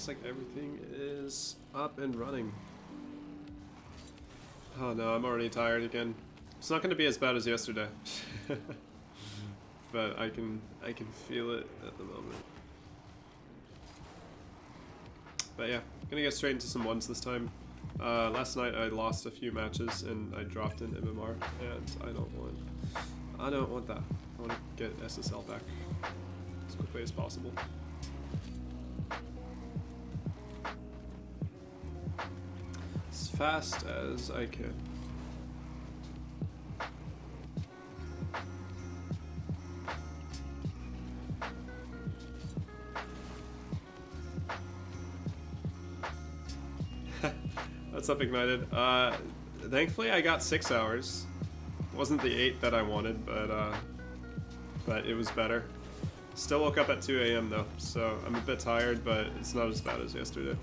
Looks like everything is up and running. Oh no, I'm already tired again. It's not going to be as bad as yesterday. But I can feel it at the moment. But yeah, gonna get straight into some ones this time. Last night I lost a few matches and I dropped in MMR, and I don't want that. I want to get SSL back as quickly as possible. As fast as I can. What's up, Ignited? Thankfully I got 6 hours. It wasn't the 8 that I wanted, but it was better. Still woke up at 2 AM though, so I'm a bit tired, but it's not as bad as yesterday.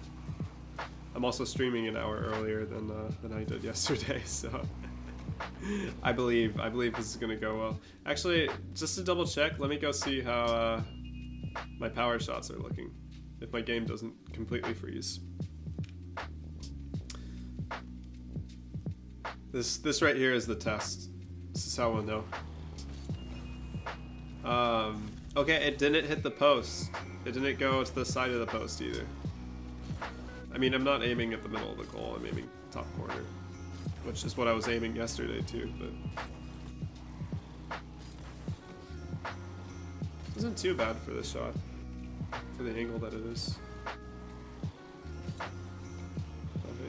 I'm also streaming an hour earlier than I did yesterday, so I believe this is gonna go well. Actually, just to double check, let me go see how my power shots are looking. If my game doesn't completely freeze. This right here is the test. This is how we'll know. Okay, it didn't hit the post. It didn't go to the side of the post either. I mean, I'm not aiming at the middle of the goal, I'm aiming top corner. Which is what I was aiming yesterday too, but... It isn't too bad for this shot. For the angle that it is.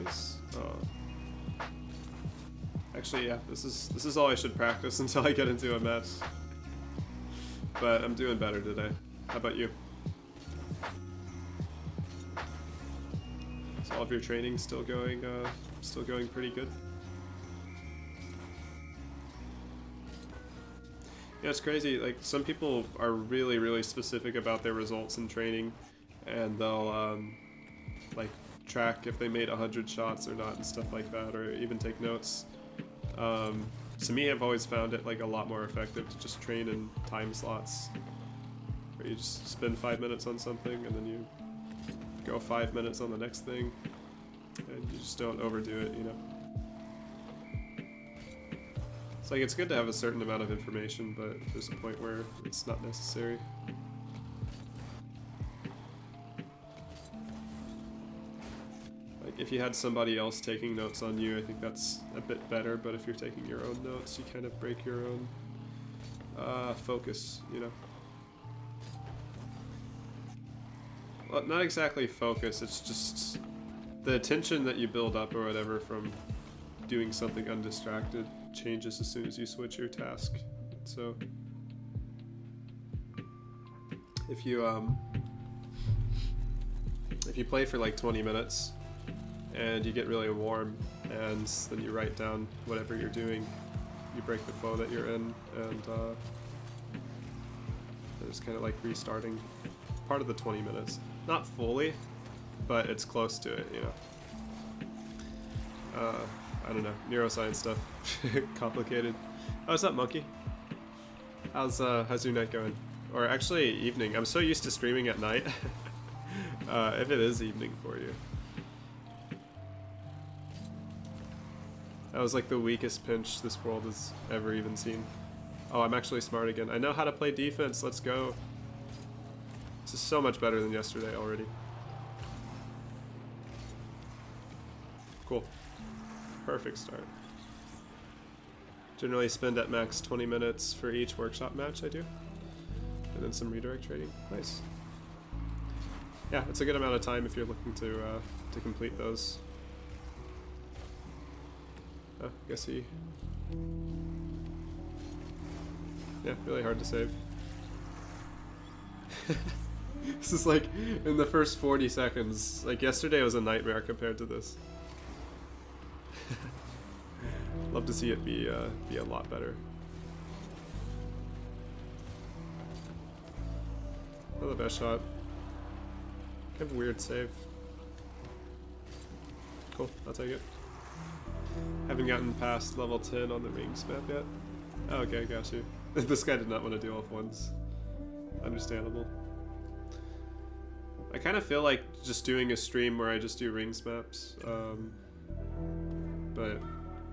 Nice. Oh. Actually, yeah, this is all I should practice until I get into a match. But I'm doing better today. How about you? Is all of your training still going pretty good? Yeah, it's crazy. Like, some people are really, really specific about their results in training, and they'll like track if they made 100 shots or not and stuff like that, or even take notes. To me, I've always found it like a lot more effective to just train in time slots, where you just spend 5 minutes on something and then you go 5 minutes on the next thing, and you just don't overdo it, you know. It's like, it's good to have a certain amount of information, but there's a point where it's not necessary. If you had somebody else taking notes on you, I think that's a bit better, but if you're taking your own notes, you kind of break your own focus, you know? Well, not exactly focus, it's just the attention that you build up or whatever from doing something undistracted changes as soon as you switch your task. So if you play for like 20 minutes and you get really warm, and then you write down whatever you're doing, you break the flow that you're in, and it's kind of like restarting part of the 20 minutes. Not fully, but it's close to it, you know. I don't know, neuroscience stuff. Complicated. Oh, what's up, Monkey? How's your night going? Or actually, evening. I'm so used to streaming at night. If it is evening for you. That was like the weakest pinch this world has ever even seen. Oh, I'm actually smart again. I know how to play defense. Let's go. This is so much better than yesterday already. Cool. Perfect start. Generally spend at max 20 minutes for each workshop match I do. And then some redirect trading. Nice. Yeah, it's a good amount of time if you're looking to complete those. Oh, I guess he... Yeah, really hard to save. This is like, in the first 40 seconds, like yesterday was a nightmare compared to this. Love to see it be a lot better. Not the best shot. Kind of weird save. Cool, I'll take it. Haven't gotten past level 10 on the rings map yet. Oh, okay, got you. This guy did not want to do off ones. Understandable. I kind of feel like just doing a stream where I just do rings maps, but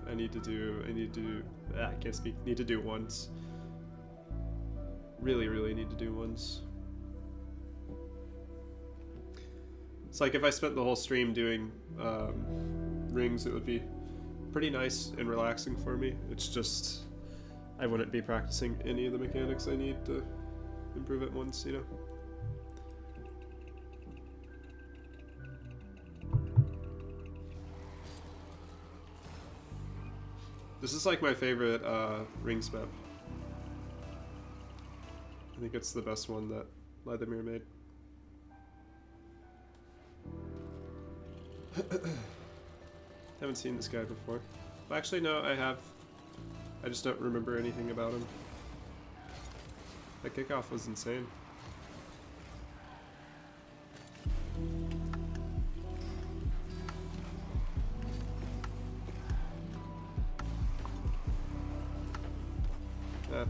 I need to do, I can't speak, need to do ones. Really need to do ones. It's like if I spent the whole stream doing rings, it would be pretty nice and relaxing for me. It's just, I wouldn't be practicing any of the mechanics I need to improve at once, you know? This is like my favorite rings map. I think it's the best one that Leathermere made. Haven't seen this guy before. Well, actually, no, I have. I just don't remember anything about him. That kickoff was insane. Yeah,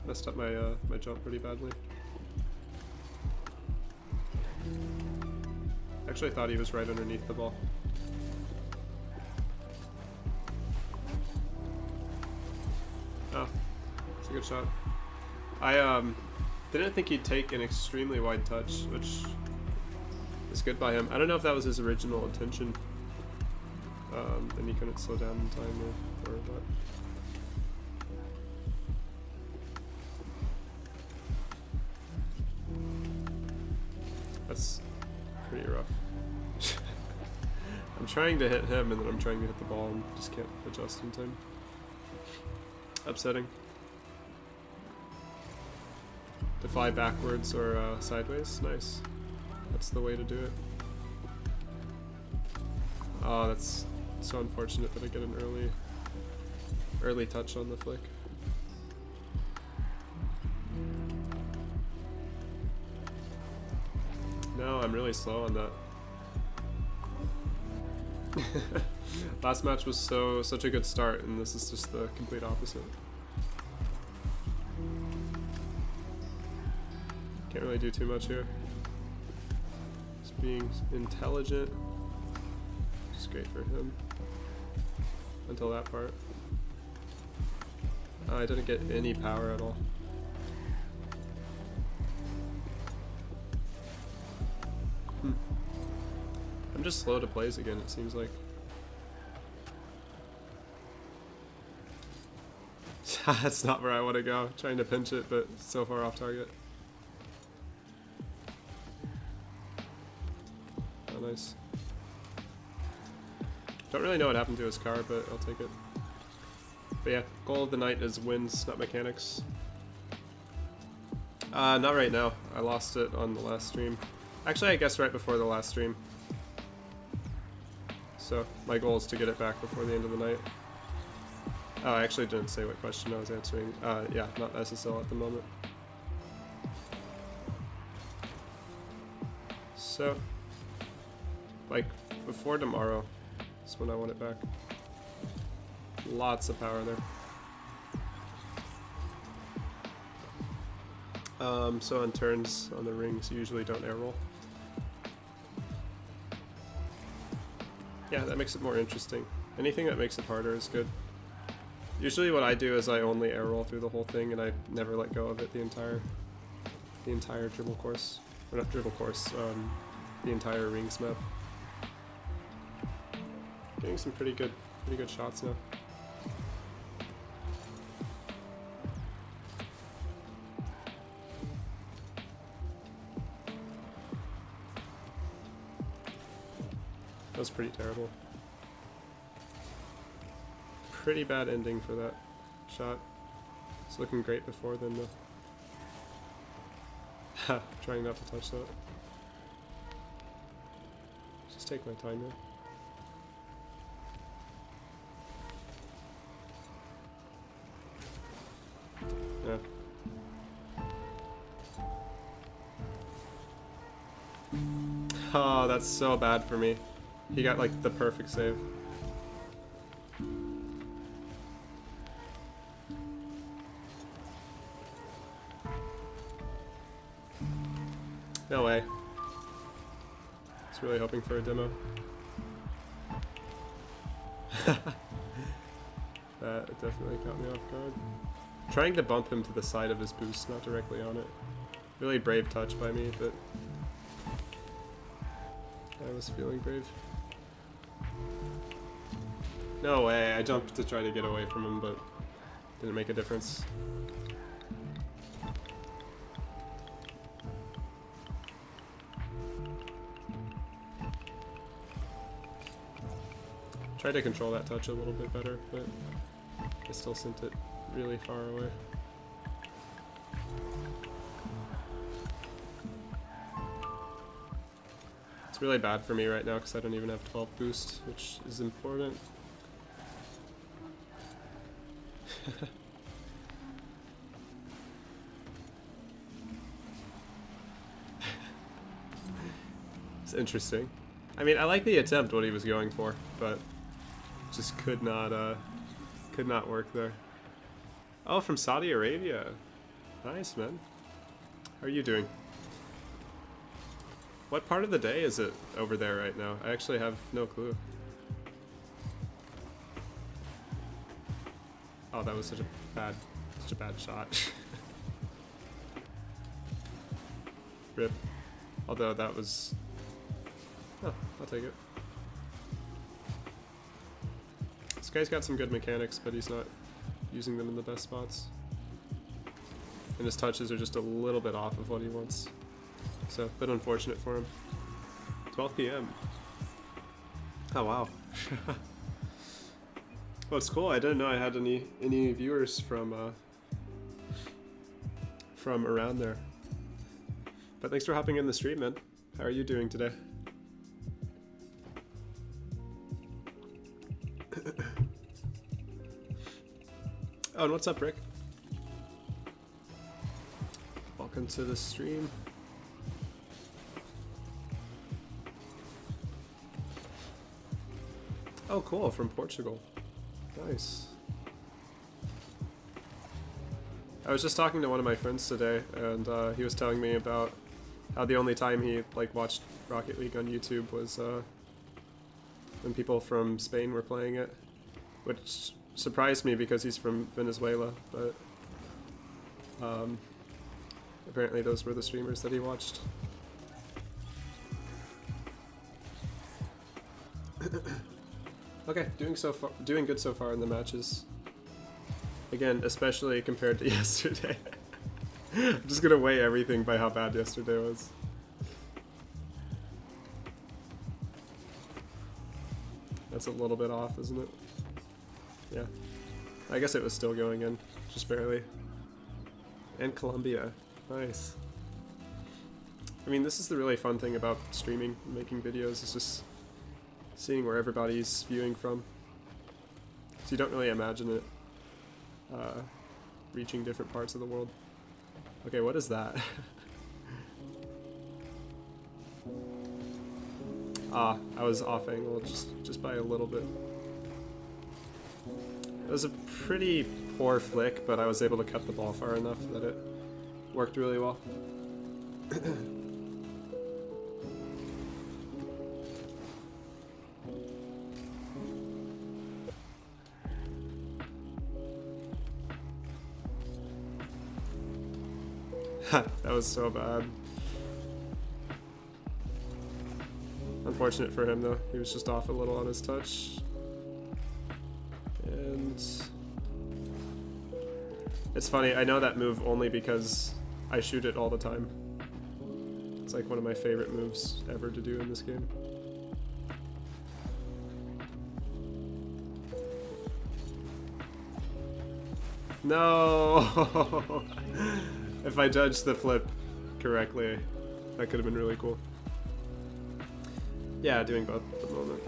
messed up my my jump pretty badly. Actually, I thought he was right underneath the ball. Oh, it's a good shot. I didn't think he'd take an extremely wide touch, which is good by him. I don't know if that was his original intention, and he couldn't slow down in time or what. That's pretty rough. I'm trying to hit him and then I'm trying to hit the ball and just can't adjust in time. Upsetting. To fly backwards or sideways, nice. That's the way to do it. Oh, that's so unfortunate that I get an early touch on the flick. No, I'm really slow on that. Last match was such a good start, and this is just the complete opposite. Can't really do too much here. Just being intelligent. Just great for him. Until that part. I didn't get any power at all. I'm just slow to plays again, it seems like. That's not where I want to go. Trying to pinch it, but so far off target. Oh, nice. Don't really know what happened to his car, but I'll take it. But yeah, goal of the night is wins, not mechanics. Not right now. I lost it on the last stream. Actually, I guess right before the last stream. So my goal is to get it back before the end of the night. Oh, I actually didn't say what question I was answering. Yeah, not SSL at the moment. So, like, before tomorrow is when I want it back. Lots of power there. So on turns on the rings, you usually don't air roll. Yeah, that makes it more interesting. Anything that makes it harder is good. Usually what I do is I only air roll through the whole thing and I never let go of it the entire dribble course. Or not dribble course, the entire rings map. Getting some pretty good shots now. That was pretty terrible. Pretty bad ending for that shot. It's looking great before then though. Trying not to touch that. Just take my time here. Yeah. Oh, that's so bad for me. He got like the perfect save. No way. was really hoping for a demo. That definitely caught me off guard. Trying to bump him to the side of his boost, not directly on it. Really brave touch by me, but I was feeling brave. No way, I jumped to try to get away from him, but didn't make a difference. Tried to control that touch a little bit better, but I still sent it really far away. It's really bad for me right now because I don't even have 12 boost, which is important. It's interesting. I mean, I like the attempt, what he was going for, but just could not work there. Oh, from Saudi Arabia. Nice, man. How are you doing? What part of the day is it over there right now? I actually have no clue. Oh, that was such a bad shot. Rip. Although that was... Oh, I'll take it. This guy's got some good mechanics, but he's not using them in the best spots. And his touches are just a little bit off of what he wants. So, a bit unfortunate for him. 12 p.m. Oh, wow. Well, it's cool. I didn't know I had any viewers from around there. But thanks for hopping in the stream, man. How are you doing today? Oh, and what's up, Rick? Welcome to the stream. Oh, cool, from Portugal. Nice. I was just talking to one of my friends today, and he was telling me about how the only time he watched Rocket League on YouTube was when people from Spain were playing it, which surprised me because he's from Venezuela, but apparently those were the streamers that he watched. Okay, doing good so far in the matches. Again, especially compared to yesterday. I'm just gonna weigh everything by how bad yesterday was. That's a little bit off, isn't it? Yeah. I guess it was still going in, just barely. And Colombia. Nice. I mean, this is the really fun thing about streaming and making videos, is just seeing where everybody's viewing from. So you don't really imagine it reaching different parts of the world. Okay, what is that? Ah, I was off angle just by a little bit. It was a pretty poor flick, but I was able to cut the ball far enough that it worked really well. That was so bad. Unfortunate for him though, he was just off a little on his touch. And it's funny, I know that move only because I shoot it all the time. It's like one of my favorite moves ever to do in this game. No! If I judged the flip correctly, that could have been really cool. Yeah, doing both at the moment.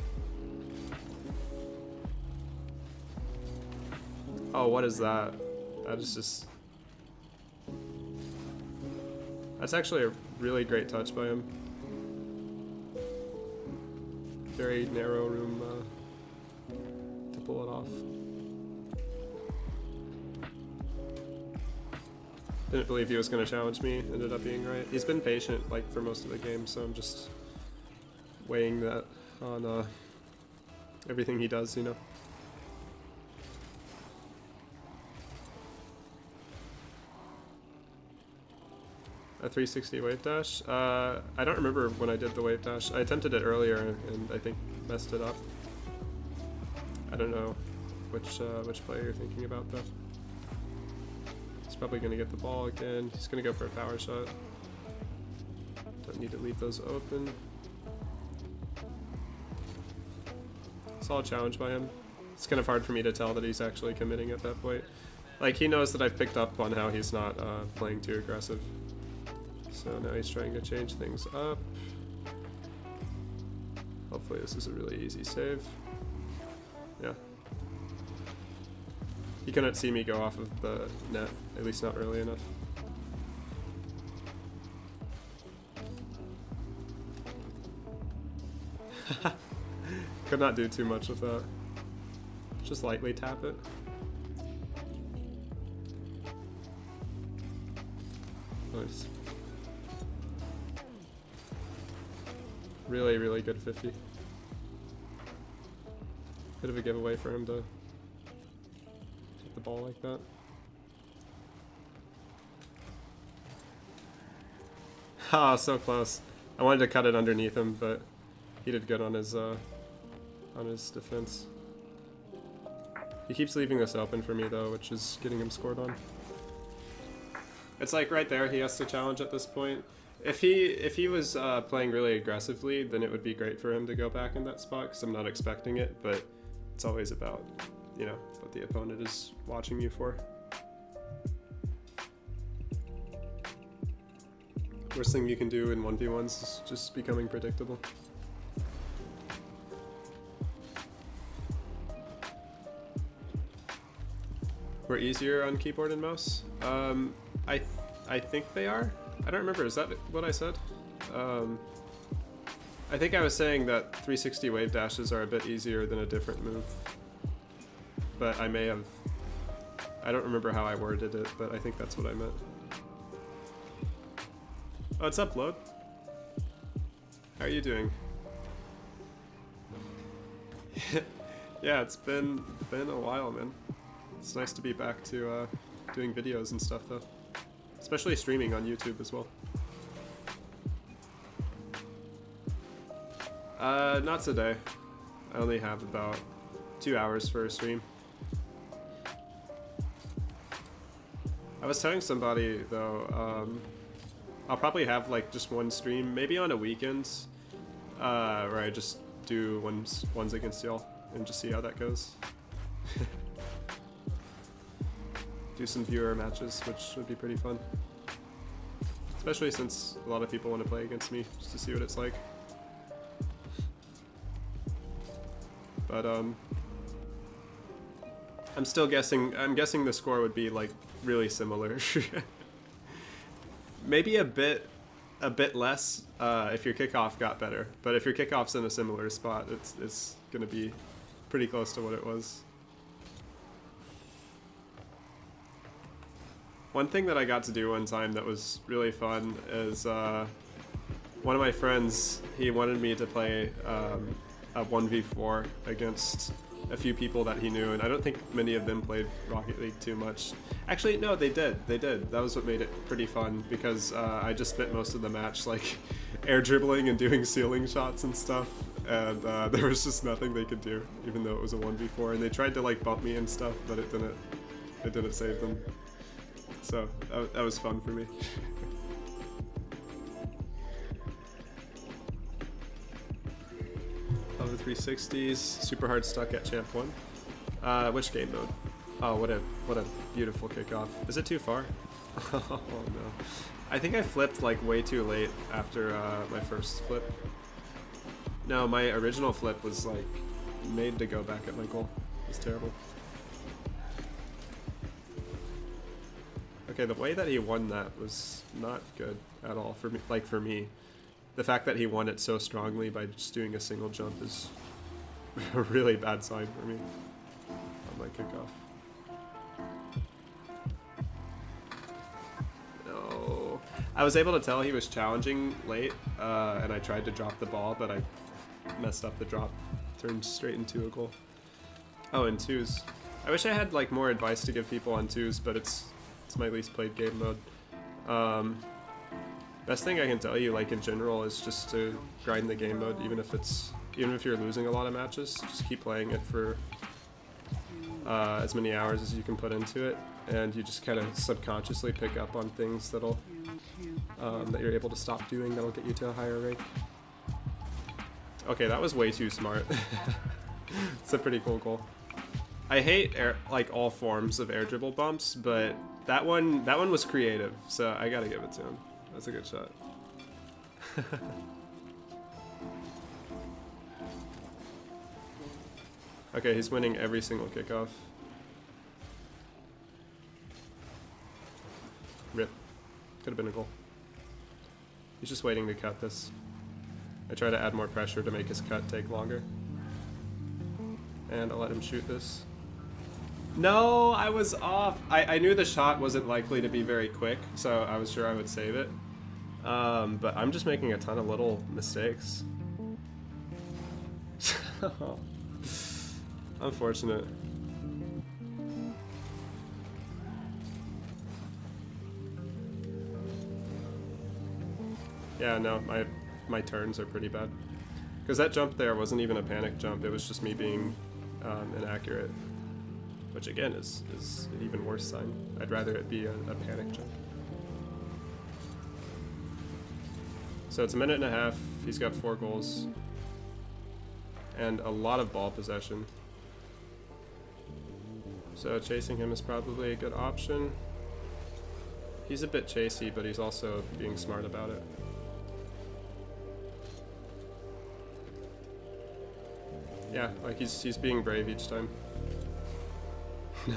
Oh, what is that? That is just... That's actually a really great touch by him. Very narrow room to pull it off. Didn't believe he was going to challenge me, ended up being right. He's been patient for most of the game, so I'm just weighing that on everything he does, you know. A 360 wave dash? I don't remember when I did the wave dash. I attempted it earlier and I think messed it up. I don't know which play you're thinking about though. He's probably gonna get the ball again. He's gonna go for a power shot. Don't need to leave those open. Solid challenge by him. It's kind of hard for me to tell that he's actually committing at that point. Like, he knows that I've picked up on how he's not playing too aggressive. So now he's trying to change things up. Hopefully this is a really easy save. Yeah. He couldn't see me go off of the net, at least not early enough. Could not do too much with that. Just lightly tap it. Nice. Really, really good 50. Bit of a giveaway for him to hit the ball like that. Ah, so close. I wanted to cut it underneath him, but he did good on his defense. He keeps leaving this open for me though, which is getting him scored on. It's like right there, he has to challenge at this point. If he was playing really aggressively, then it would be great for him to go back in that spot, because I'm not expecting it, but it's always about, you know, what the opponent is watching you for. Worst thing you can do in 1v1s is just becoming predictable. We're easier on keyboard and mouse? I think they are. I don't remember, is that what I said? I think I was saying that 360 wave dashes are a bit easier than a different move. But I may have... I don't remember how I worded it, but I think that's what I meant. Oh, what's up, Load? How are you doing? Yeah, it's been a while, man. It's nice to be back to doing videos and stuff, though. Especially streaming on YouTube as well. Not today. I only have about 2 hours for a stream. I was telling somebody, though, I'll probably have like just one stream, maybe on a weekend, where I just do ones against y'all and just see how that goes. Do some viewer matches, which would be pretty fun. Especially since a lot of people want to play against me, just to see what it's like. But I'm still guessing, I'm guessing the score would be like really similar. Maybe a bit less if your kickoff got better, but if your kickoff's in a similar spot, it's gonna be pretty close to what it was. One thing that I got to do one time that was really fun is one of my friends, he wanted me to play a 1v4 against a few people that he knew, and I don't think many of them played Rocket League too much. Actually, no, they did. That was what made it pretty fun, because I just spent most of the match like air dribbling and doing ceiling shots and stuff, and there was just nothing they could do, even though it was a 1v4, and they tried to like bump me and stuff, but it didn't save them. So that was fun for me. Love the 360s. Super hard stuck at Champ 1. Which game mode? Oh, what a beautiful kickoff. Is it too far? Oh no. I think I flipped like way too late after my first flip. No, my original flip was like made to go back at my goal. It was terrible. Okay, the way that he won that was not good at all for me. Like for me, the fact that he won it so strongly by just doing a single jump is a really bad sign for me on my kickoff. No, I was able to tell he was challenging late, and I tried to drop the ball, but messed up the drop. Turned straight into a goal. Oh, and twos. I wish I had like more advice to give people on twos, but it's my least played game mode. Best thing I can tell you, like in general, is just to grind the game mode, even if you're losing a lot of matches. Just keep playing it for as many hours as you can put into it, and you just kind of subconsciously pick up on things that'll that you're able to stop doing that'll get you to a higher rank. Okay, that was way too smart. It's a pretty cool goal. I hate like all forms of air dribble bumps, but that one was creative, so I gotta give it to him. That's a good shot. Okay, he's winning every single kickoff. Rip. Could have been a goal. He's just waiting to cut this. I try to add more pressure to make his cut take longer. And I'll let him shoot this. No, I was off. I knew the shot wasn't likely to be very quick, so I was sure I would save it. But I'm just making a ton of little mistakes. Unfortunate. Yeah, no, my turns are pretty bad. Because that jump there wasn't even a panic jump, it was just me being inaccurate. Which again is an even worse sign. I'd rather it be a panic jump. So it's a minute and a half, he's got 4 goals. And a lot of ball possession. So chasing him is probably a good option. He's a bit chasey, but he's also being smart about it. Yeah, like he's being brave each time.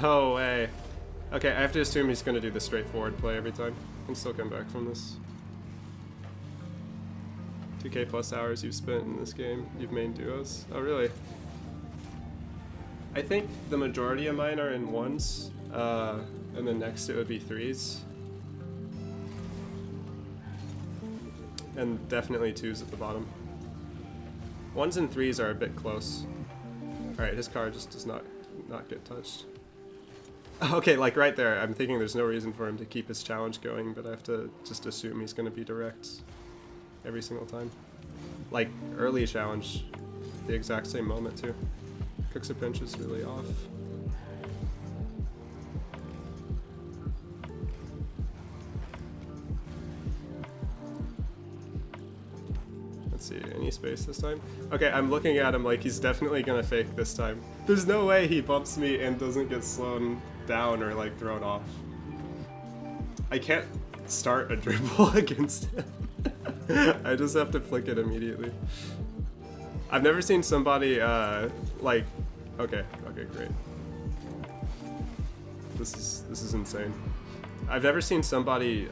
No way. Okay, I have to assume he's gonna do the straightforward play every time. Can still come back from this. 2K plus hours you've spent in this game. You've made duos. Oh, really? I think the majority of mine are in ones, and then next it would be threes. And definitely twos at the bottom. Ones and threes are a bit close. Alright, his car just does not get touched. Okay, like right there, I'm thinking there's no reason for him to keep his challenge going, but I have to just assume he's going to be direct every single time. Like, early challenge, the exact same moment too. Cooks a pinch is really off. Let's see, any space this time? Okay, I'm looking at him like he's definitely gonna fake this time. There's no way he bumps me and doesn't get slowed down or like thrown off. I can't start a dribble against him. I just have to flick it immediately. I've never seen somebody like, okay, great. This is insane. I've never seen somebody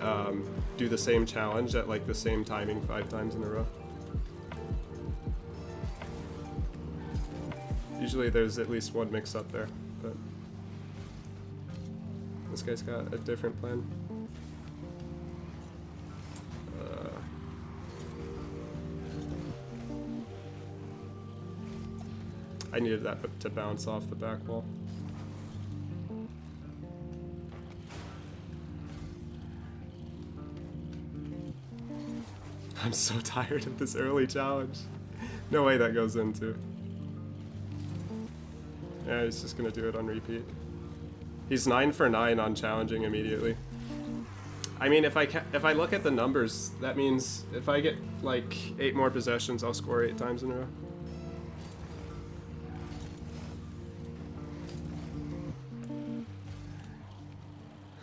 do the same challenge at like the same timing 5 times in a row. Usually there's at least one mix up there, but this guy's got a different plan. I needed that to bounce off the back wall. I'm so tired of this early challenge. No way that goes into. Yeah, he's just gonna do it on repeat. He's 9 for 9 on challenging immediately. I mean, if I look at the numbers, that means if I get like 8 more possessions, I'll score 8 times in a row.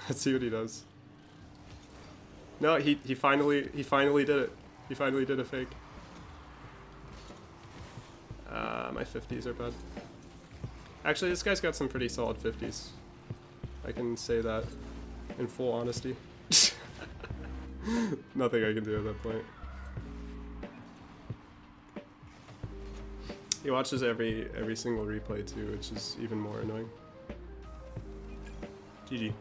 Let's see what he does. No, he finally did it. He finally did a fake. My 50s are bad. Actually, this guy's got some pretty solid 50s. I can say that in full honesty. Nothing I can do at that point. He watches every single replay too, which is even more annoying. GG.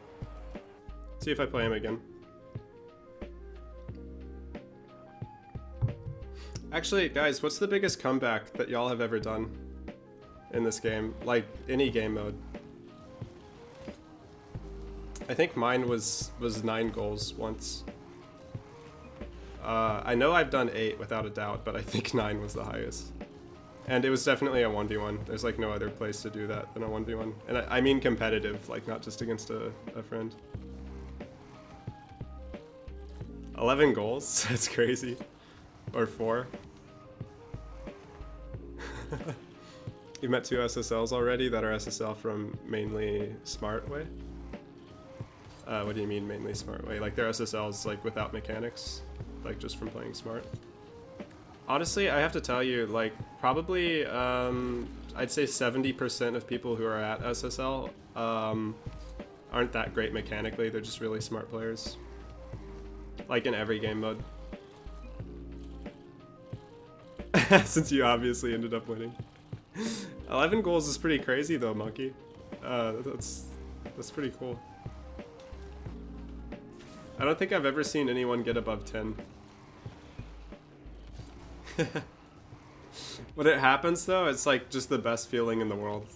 See if I play him again. Actually, guys, what's the biggest comeback that y'all have ever done in this game? Like, any game mode. I think mine was 9 goals once. I know I've done 8 without a doubt, but I think 9 was the highest. And it was definitely a 1v1. There's like no other place to do that than a 1v1. And I mean competitive, like not just against a friend. 11 goals? That's crazy. Or 4. You've met 2 SSLs already that are SSL from mainly Smart Way? What do you mean mainly Smart Way? Like they're SSLs like without mechanics? Like just from playing Smart? Honestly, I have to tell you, like probably I'd say 70% of people who are at SSL aren't that great mechanically, they're just really smart players. Like in every game mode. Since you obviously ended up winning. 11 goals is pretty crazy though, Monkey. That's pretty cool. I don't think I've ever seen anyone get above 10. When it happens though, it's like just the best feeling in the world.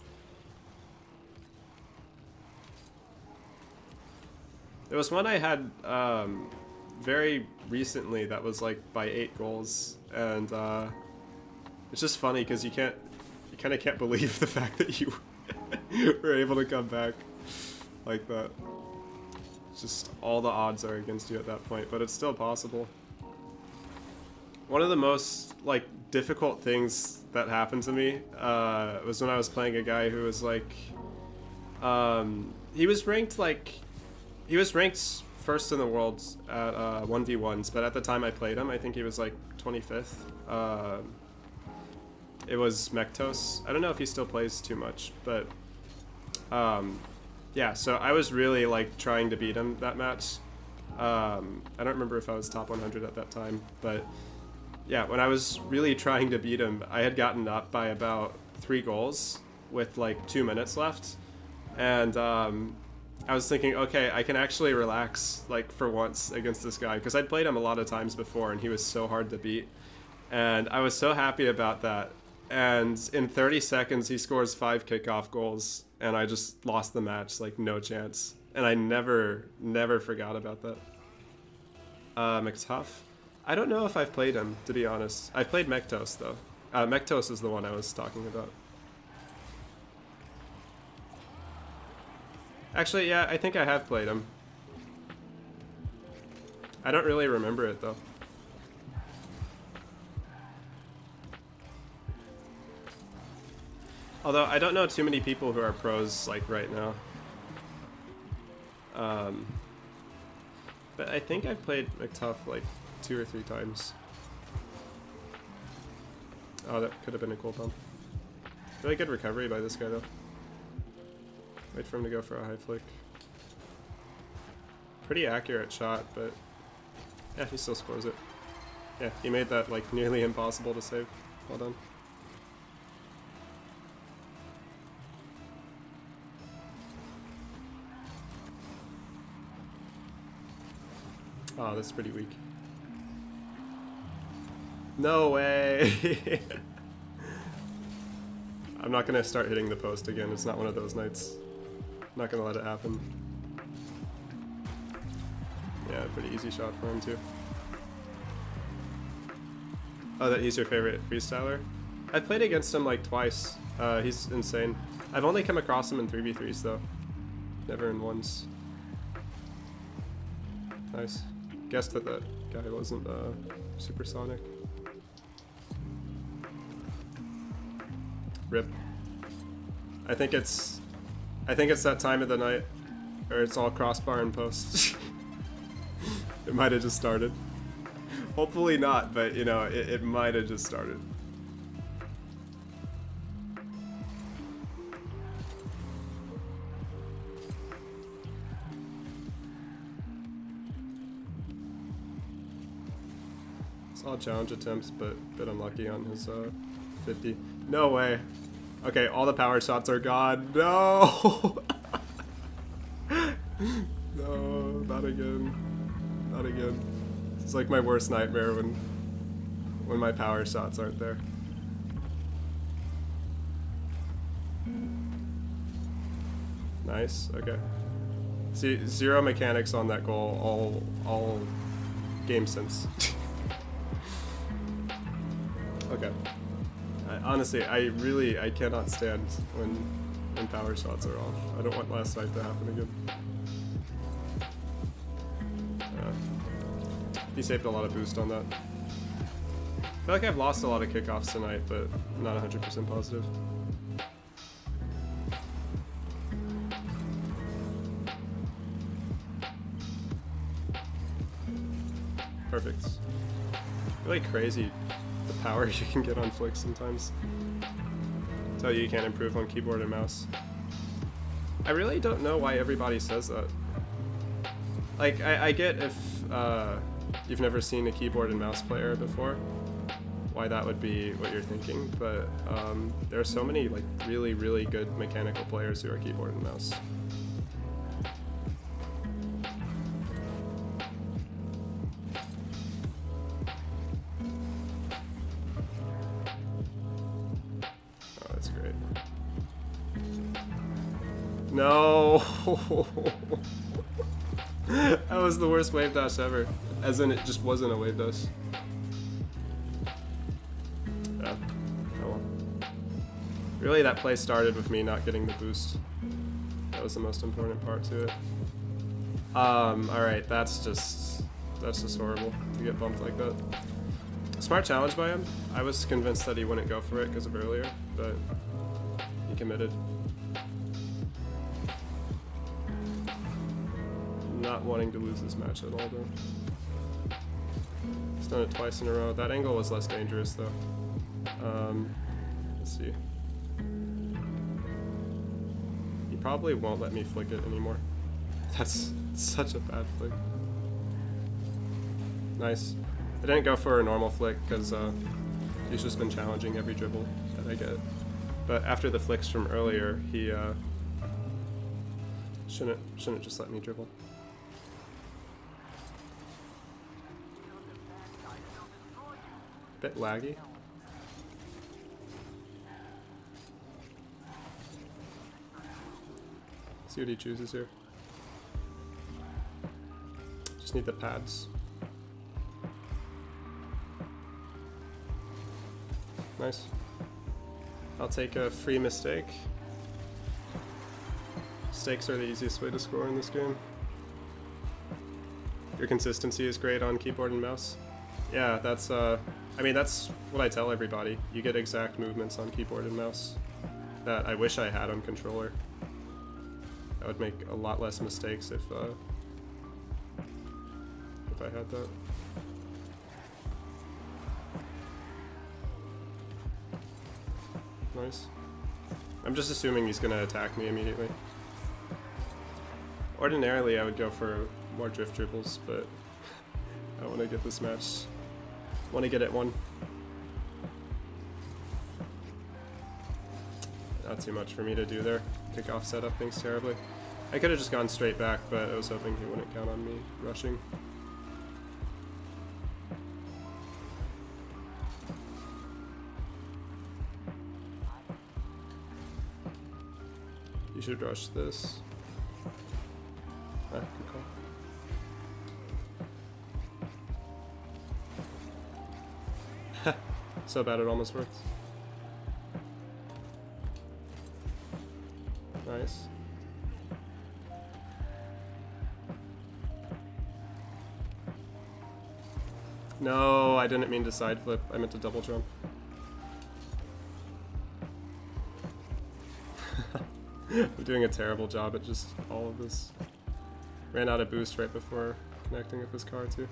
There was one I had very recently that was like by 8 goals, and it's just funny because you kind of can't believe the fact that you were able to come back like that. Just all the odds are against you at that point, but it's still possible. One of the most like difficult things that happened to me was when I was playing a guy who was like, he was ranked first in the world at 1v1s, but at the time I played him, I think he was like 25th. It was Mektos. I don't know if he still plays too much, but yeah, so I was really like trying to beat him that match. I don't remember if I was top 100 at that time, but yeah, when I was really trying to beat him, I had gotten up by about 3 goals with like 2 minutes left, and I was thinking, okay, I can actually relax like for once against this guy, because I'd played him a lot of times before and he was so hard to beat, and I was so happy about that. And in 30 seconds he scores 5 kickoff goals and I just lost the match, like no chance. And I never forgot about that. McTuff? I don't know if I've played him, to be honest. I've played Mektos though. Mektos is the one I was talking about. Actually, yeah, I think I have played him. I don't really remember it though. Although I don't know too many people who are pros like right now. But I think I've played McTuff like 2 or 3 times. Oh, that could have been a cool pump. Really good recovery by this guy though. Wait for him to go for a high flick. Pretty accurate shot, but yeah, he still scores it. Yeah, he made that like nearly impossible to save. Well done. Oh, that's pretty weak. No way! I'm not gonna start hitting the post again, it's not one of those nights. I'm not gonna let it happen. Yeah, pretty easy shot for him too. Oh, that he's your favorite freestyler? I've played against him like twice. He's insane. I've only come across him in 3v3s though. Never in 1s. Nice. Guessed that that guy wasn't supersonic. Rip. I think it's that time of the night, or it's all crossbar and post. It might have just started. Hopefully not, but you know, it might have just started. All challenge attempts, but a bit unlucky on his 50. No way. Okay, all the power shots are gone. No! No, not again. Not again. It's like my worst nightmare when my power shots aren't there. Nice, okay. See, zero mechanics on that goal all game sense. Okay. Honestly, I cannot stand when power shots are off. I don't want last night to happen again. He saved a lot of boost on that. I feel like I've lost a lot of kickoffs tonight, but I'm not 100% positive. Perfect. Really crazy the power you can get on flicks sometimes. Tell you can't improve on keyboard and mouse. I really don't know why everybody says that. Like, I get if you've never seen a keyboard and mouse player before, why that would be what you're thinking, but there are so many like really, really good mechanical players who are keyboard and mouse. No! That was the worst wave dash ever. As in, it just wasn't a wave dash. Yeah. Oh well. Really, that play started with me not getting the boost. That was the most important part to it. Alright, that's just horrible to get bumped like that. Smart challenge by him. I was convinced that he wouldn't go for it because of earlier, but he committed. Not wanting to lose this match at all, though. He's done it twice in a row. That angle was less dangerous, though. Let's see. He probably won't let me flick it anymore. That's such a bad flick. Nice. I didn't go for a normal flick because he's just been challenging every dribble that I get. But after the flicks from earlier, he shouldn't just let me dribble. Bit laggy. See what he chooses here. Just need the pads. Nice. I'll take a free mistake. Mistakes are the easiest way to score in this game. Your consistency is great on keyboard and mouse. Yeah, that's I mean, that's what I tell everybody. You get exact movements on keyboard and mouse that I wish I had on controller. I would make a lot less mistakes if I had that. Nice. I'm just assuming he's gonna attack me immediately. Ordinarily, I would go for more drift dribbles, but I want to get this match. Want to get it one. Not too much for me to do there. Kickoff set up things terribly. I could have just gone straight back, but I was hoping he wouldn't count on me rushing. You should rush this. Ah, good call. So bad it almost worked. Nice. No, I didn't mean to side flip. I meant to double jump. I'm doing a terrible job at just all of this. Ran out of boost right before connecting with his car too.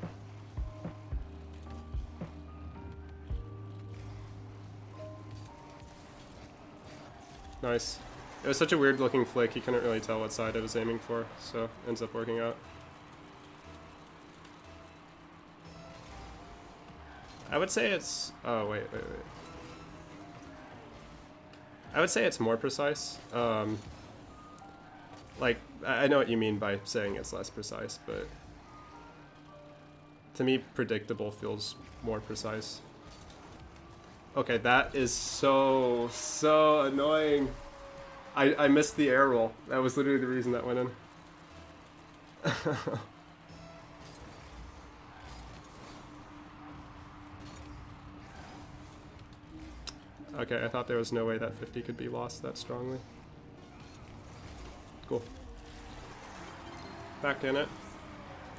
Nice. It was such a weird looking flick, he couldn't really tell what side I was aiming for, so ends up working out. I would say it's... oh, wait. I would say it's more precise. Like, I know what you mean by saying it's less precise, but to me, predictable feels more precise. Okay, that is so annoying. I missed the air roll. That was literally the reason that went in. Okay, I thought there was no way that 50 could be lost that strongly. Cool. Back in it.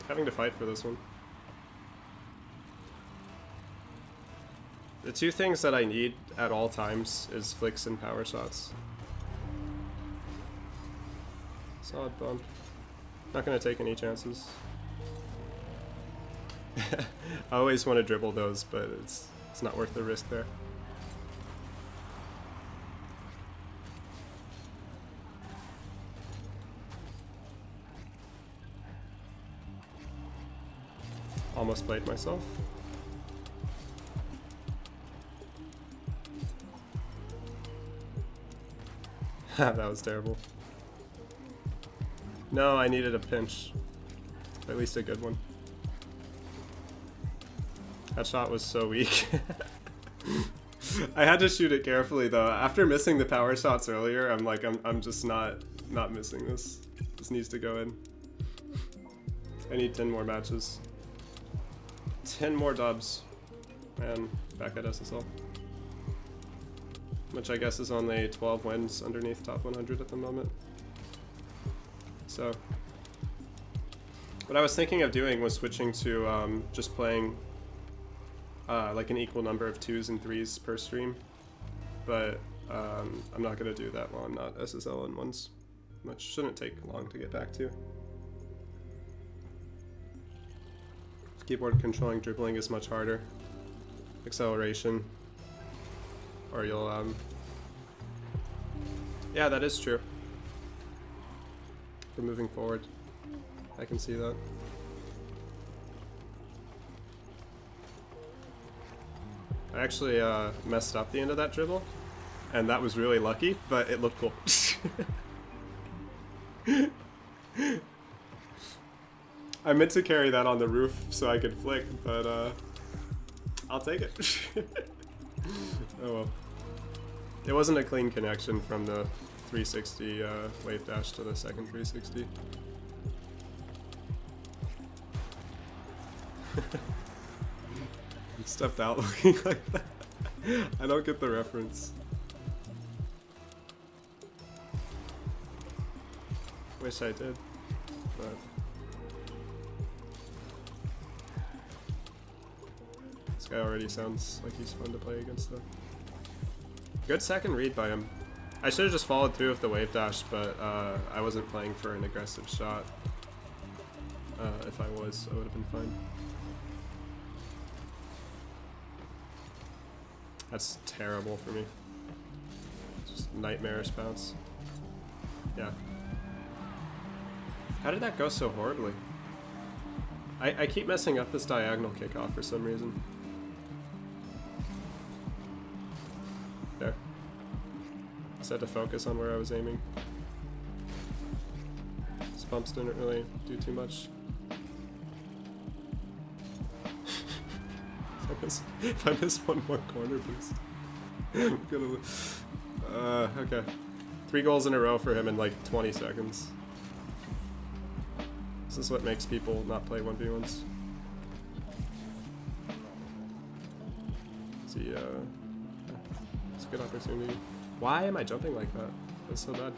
Having to fight for this one. The two things that I need at all times is flicks and power shots. Solid bump. Not gonna take any chances. I always want to dribble those, but it's not worth the risk there. Almost played myself. That was terrible. No, I needed a pinch. At least a good one. That shot was so weak. I had to shoot it carefully though. After missing the power shots earlier, I'm like, I'm just not missing this. This needs to go in. I need 10 more matches. 10 more dubs. And back at SSL. Which I guess is only 12 wins underneath top 100 at the moment. So, what I was thinking of doing was switching to just playing like an equal number of 2s and 3s per stream. But I'm not going to do that while I'm not SSL in 1s. Which shouldn't take long to get back to. Keyboard controlling dribbling is much harder. Acceleration. Or you'll, yeah, that is true. For moving forward. I can see that. I actually messed up the end of that dribble, and that was really lucky, but it looked cool. I meant to carry that on the roof so I could flick, but I'll take it. Oh well. It wasn't a clean connection from the 360 wave dash to the second 360. He stepped out looking like that. I don't get the reference. Wish I did, but this guy already sounds like he's fun to play against though. Good second read by him. I should have just followed through with the wave dash, but I wasn't playing for an aggressive shot. If I was, I would have been fine. That's terrible for me. Just nightmarish bounce. Yeah. How did that go so horribly? I keep messing up this diagonal kickoff for some reason. There. Just had to focus on where I was aiming. These bumps didn't really do too much. If I miss one more corner boost, I'm gonna. Okay. 3 goals in a row for him in like 20 seconds. This is what makes people not play 1v1s. See, it's a good opportunity. Why am I jumping like that? That's so bad.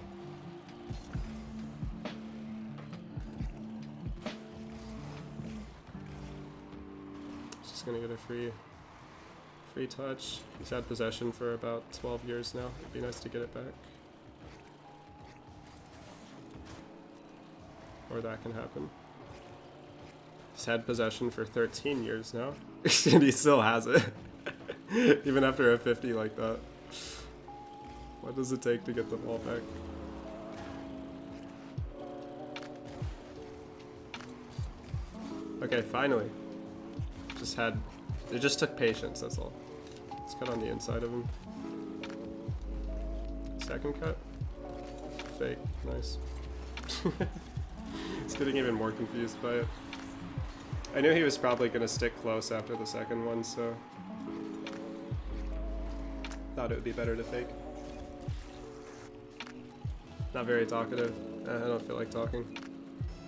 Just gonna get a free touch. He's had possession for about 12 years now. It'd be nice to get it back. Or that can happen. He's had possession for 13 years now, and he still has it. Even after a 50 like that. What does it take to get the ball back? Okay, finally. It just took patience, that's all. Let's cut on the inside of him. Second cut. Fake, nice. He's getting even more confused by it. I knew he was probably going to stick close after the second one, so thought it would be better to fake. Not very talkative. I don't feel like talking.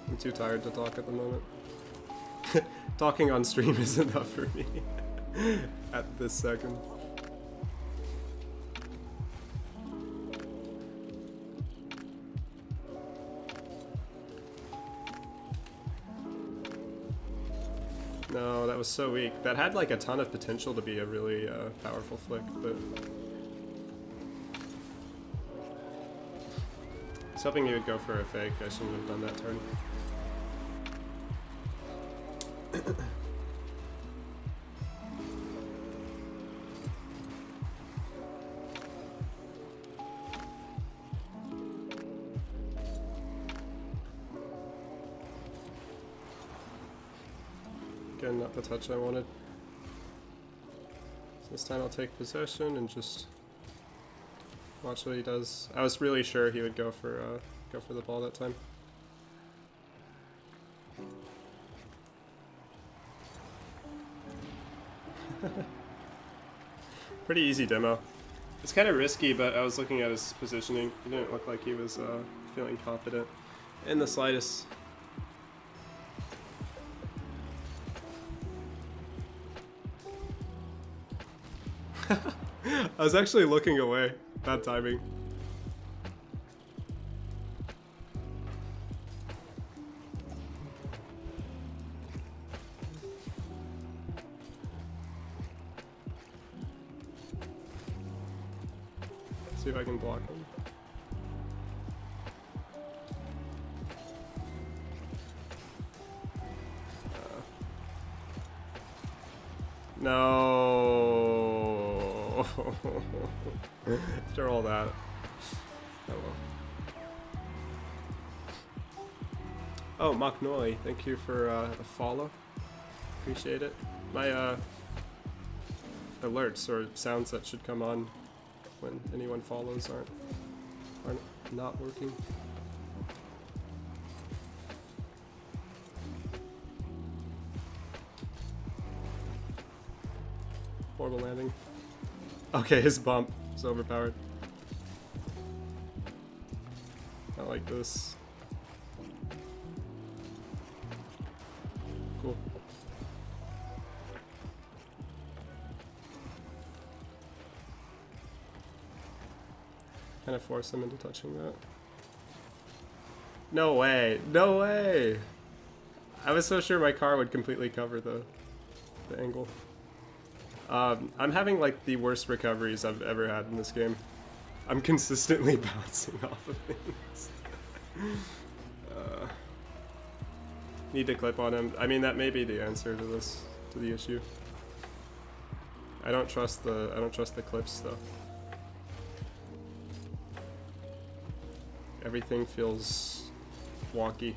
I'm too tired to talk at the moment. Talking on stream is enough for me at this second. No, that was so weak. That had like a ton of potential to be a really powerful flick, but I was hoping he would go for a fake. I shouldn't have done that turn. Again, not the touch I wanted. So this time I'll take possession and just watch what he does. I was really sure he would go for the ball that time. Pretty easy demo. It's kind of risky, but I was looking at his positioning. He didn't look like he was feeling confident in the slightest. I was actually looking away. Bad timing. See if I can block him. No. After all that. Oh well. Oh, Machnoy, thank you for the follow. Appreciate it. My alerts or sounds that should come on when anyone follows aren't not working. Horrible landing. Okay, his bump is overpowered. I like this. Cool. Kind of force him into touching that. No way! No way! I was so sure my car would completely cover the angle. I'm having like the worst recoveries I've ever had in this game. I'm consistently bouncing off of things. Need to clip on him. I mean, that may be the answer to this, to the issue. I don't trust the clips though. Everything feels wonky.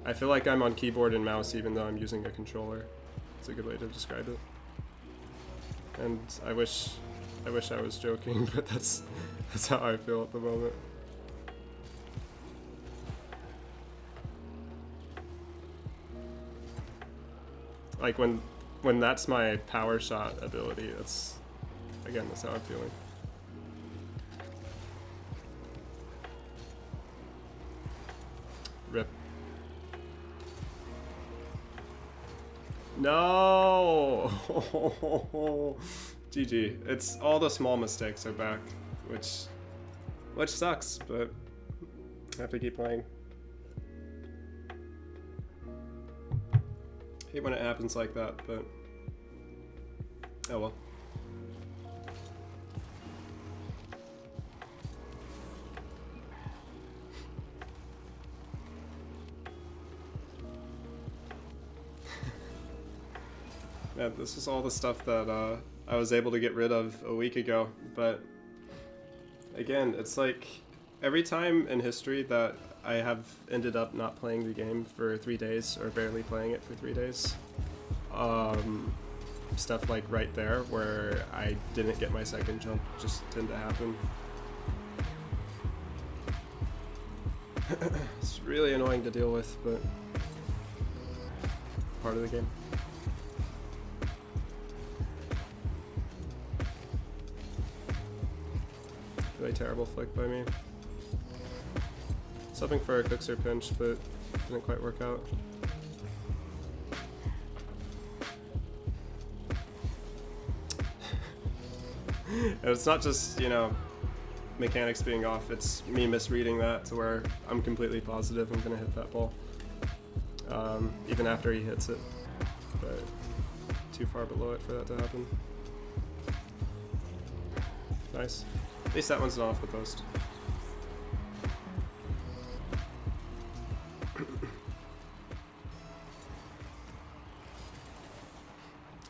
I feel like I'm on keyboard and mouse even though I'm using a controller. It's a good way to describe it. And I wish I was joking, but that's how I feel at the moment. Like when that's my power shot ability, that's how I'm feeling. Rip. No! GG. It's all the small mistakes are back, which sucks, but I have to keep playing. Hate when it happens like that, but oh well. Man, this is all the stuff that I was able to get rid of a week ago, but again, it's like every time in history that I have ended up not playing the game for 3 days or barely playing it for 3 days, stuff like right there where I didn't get my second jump just tend to happen. It's really annoying to deal with, but part of the game. Really terrible flick by me. Subbing for a Cookser pinch, but didn't quite work out. And it's not just, you know, mechanics being off, it's me misreading that to where I'm completely positive I'm gonna hit that ball. Even after he hits it, but too far below it for that to happen. Nice. At least that one's not off the post.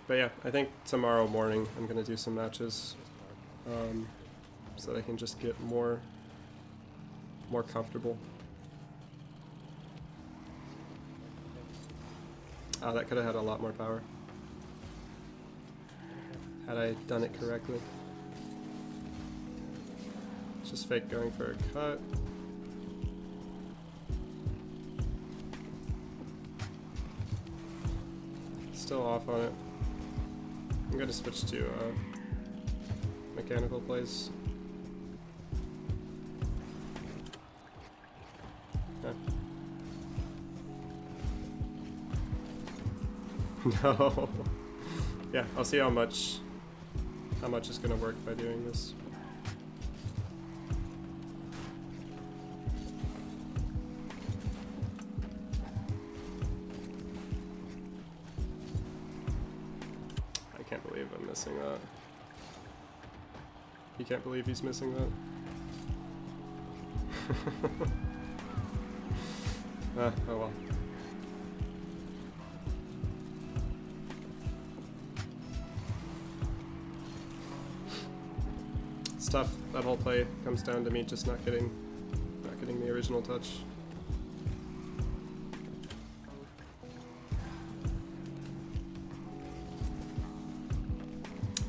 But yeah, I think tomorrow morning I'm gonna do some matches, so that I can just get more comfortable. Oh, that could have had a lot more power had I done it correctly. Just fake going for a cut. Still off on it. I'm gonna switch to mechanical plays. Okay. No. Yeah, I'll see how much is gonna work by doing this. I can't believe I'm missing that. He can't believe he's missing that. Oh well. It's tough. That whole play comes down to me just not getting the original touch.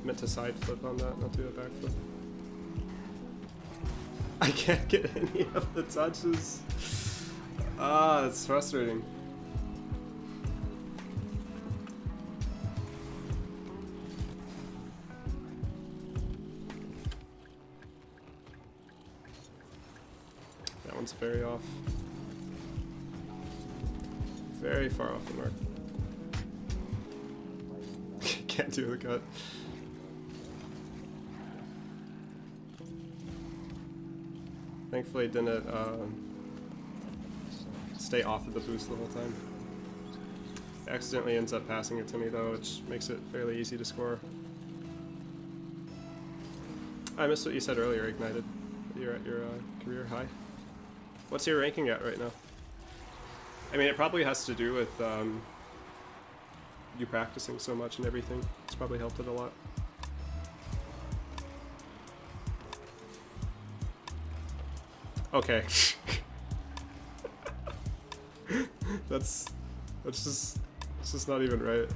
Meant to side flip on that, not do a back flip. I can't get any of the touches. Ah, that's frustrating. That one's very off. Very far off the mark. Can't do the cut. Thankfully it didn't stay off of the boost the whole time. It accidentally ends up passing it to me though, which makes it fairly easy to score. I missed what you said earlier, Ignited. You're at your career high. What's your ranking at right now? I mean, it probably has to do with you practicing so much and everything. It's probably helped it a lot. Okay. That's just not even right.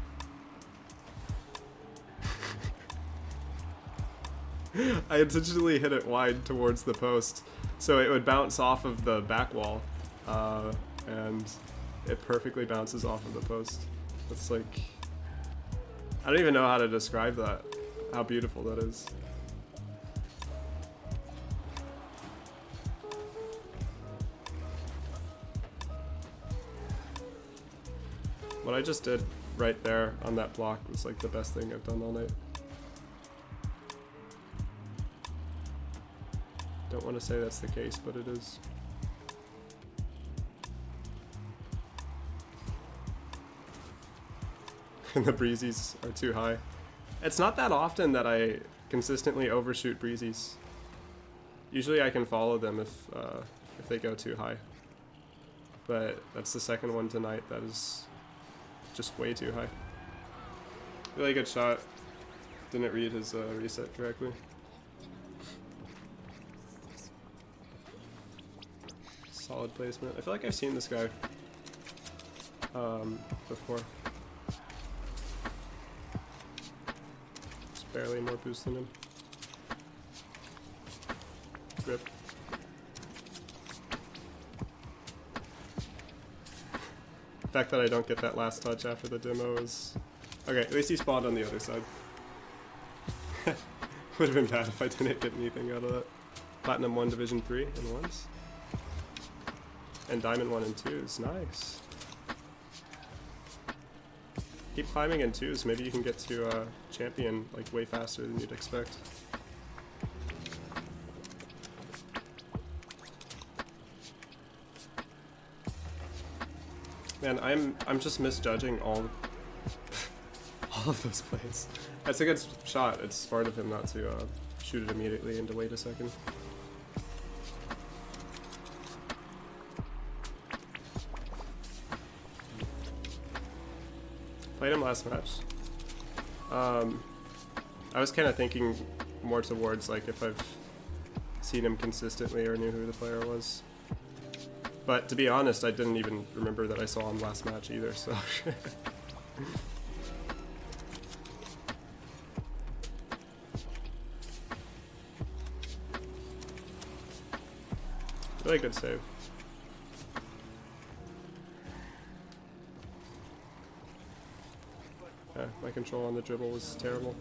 I intentionally hit it wide towards the post, so it would bounce off of the back wall, and it perfectly bounces off of the post. It's like, I don't even know how to describe that, how beautiful that is. What I just did right there on that block was like the best thing I've done all night. Don't want to say that's the case, but it is. And the breezies are too high. It's not that often that I consistently overshoot breezies. Usually I can follow them if they go too high. But that's the second one tonight that is just way too high. Really good shot. Didn't read his reset correctly. Solid placement. I feel like I've seen this guy before. Just barely more boost than him. Rip. The fact that I don't get that last touch after the demo is... Okay, at least he spawned on the other side. Would have been bad if I didn't get anything out of that. Platinum 1 Division 3 in 1s. And Diamond 1 and 2s. Nice. Keep climbing in 2s. Maybe you can get to Champion like way faster than you'd expect. Man, I'm just misjudging all of those plays. That's a good shot. It's smart of him not to shoot it immediately and to wait a second. Played him last match. I was kind of thinking more towards like if I've seen him consistently or knew who the player was. But to be honest, I didn't even remember that I saw him last match either, so... Really good save. Yeah, my control on the dribble was terrible.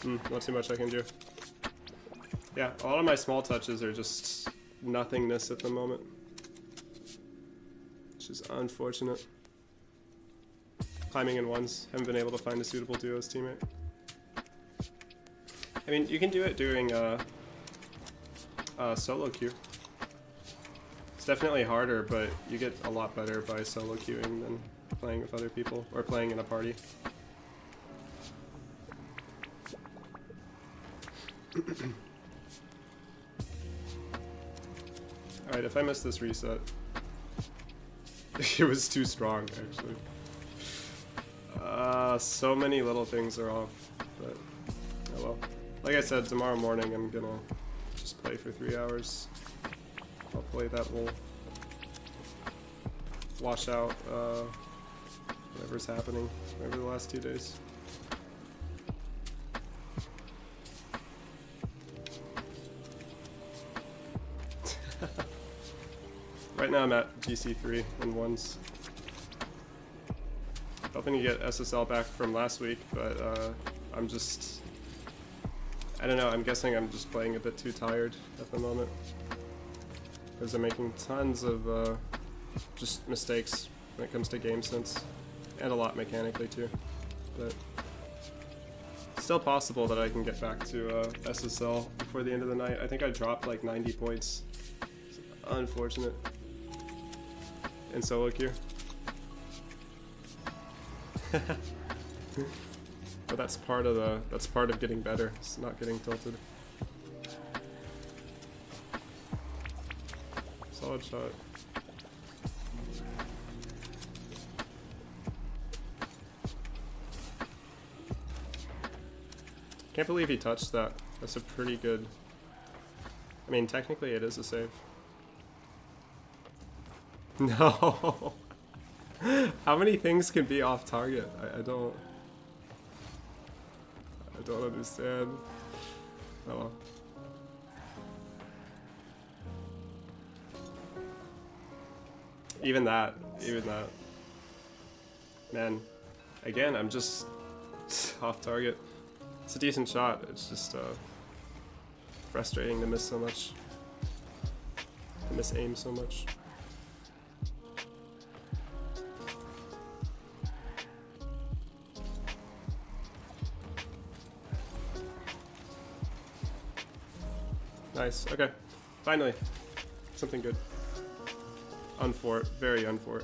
Not too much I can do. Yeah, a lot of my small touches are just nothingness at the moment. Which is unfortunate. Climbing in 1s, haven't been able to find a suitable duos teammate. I mean, you can do it doing solo queue. It's definitely harder, but you get a lot better by solo queuing than playing with other people, or playing in a party. Alright, if I miss this reset... It was too strong, actually. So many little things are off, but oh well. Like I said, tomorrow morning I'm gonna just play for 3 hours. Hopefully that will wash out whatever's happening over the last 2 days. Right now I'm at GC3 in 1s. Hoping to get SSL back from last week, but I'm just... I don't know, I'm guessing I'm just playing a bit too tired at the moment. Because I'm making tons of just mistakes when it comes to game sense. And a lot mechanically too. But still possible that I can get back to SSL before the end of the night. I think I dropped like 90 points. It's unfortunate. In solo queue. But that's part of getting better. It's not getting tilted. Solid shot. Can't believe he touched that. That's a pretty good... I mean, technically it is a save. No! How many things can be off target? I don't understand. Oh well. Even that. Man, again, I'm just off target. It's a decent shot, it's just frustrating to miss so much. To miss aim so much. Nice, okay. Finally. Something good. Unfort, very unfort.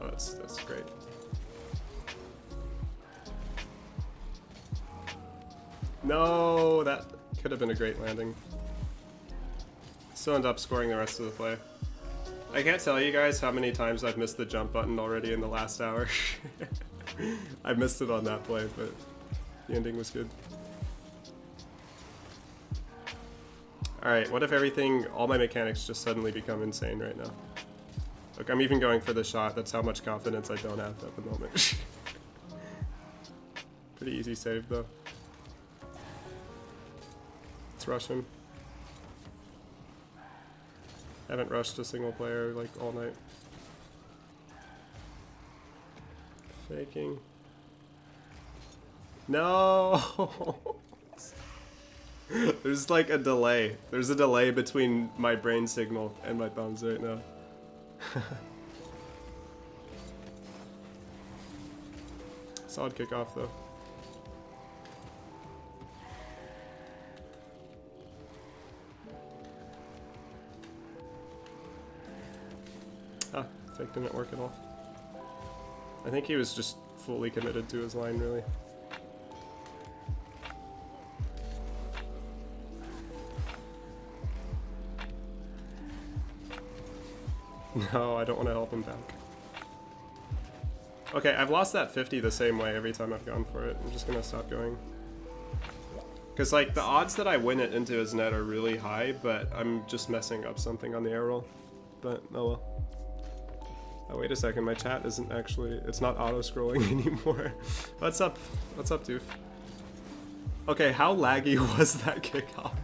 Oh, that's great. No, that could have been a great landing. Still end up scoring the rest of the play. I can't tell you guys how many times I've missed the jump button already in the last hour. I missed it on that play, but the ending was good. Alright, what if all my mechanics just suddenly become insane right now? Look, I'm even going for the shot. That's how much confidence I don't have at the moment. Pretty easy save, though. Let's rush him. Haven't rushed a single player like all night. Faking. No! There's like a delay. There's a delay between my brain signal and my thumbs right now. Solid kickoff though. Ah, fake didn't work at all. I think he was just fully committed to his line, really. No, I don't want to help him back. Okay, I've lost that 50 the same way every time I've gone for it. I'm just gonna stop going. Because, like, the odds that I win it into his net are really high, but I'm just messing up something on the air roll. But, oh well. Oh, wait a second, my chat isn't actually, it's not auto-scrolling anymore. What's up? What's up, Doof? Okay, how laggy was that kickoff?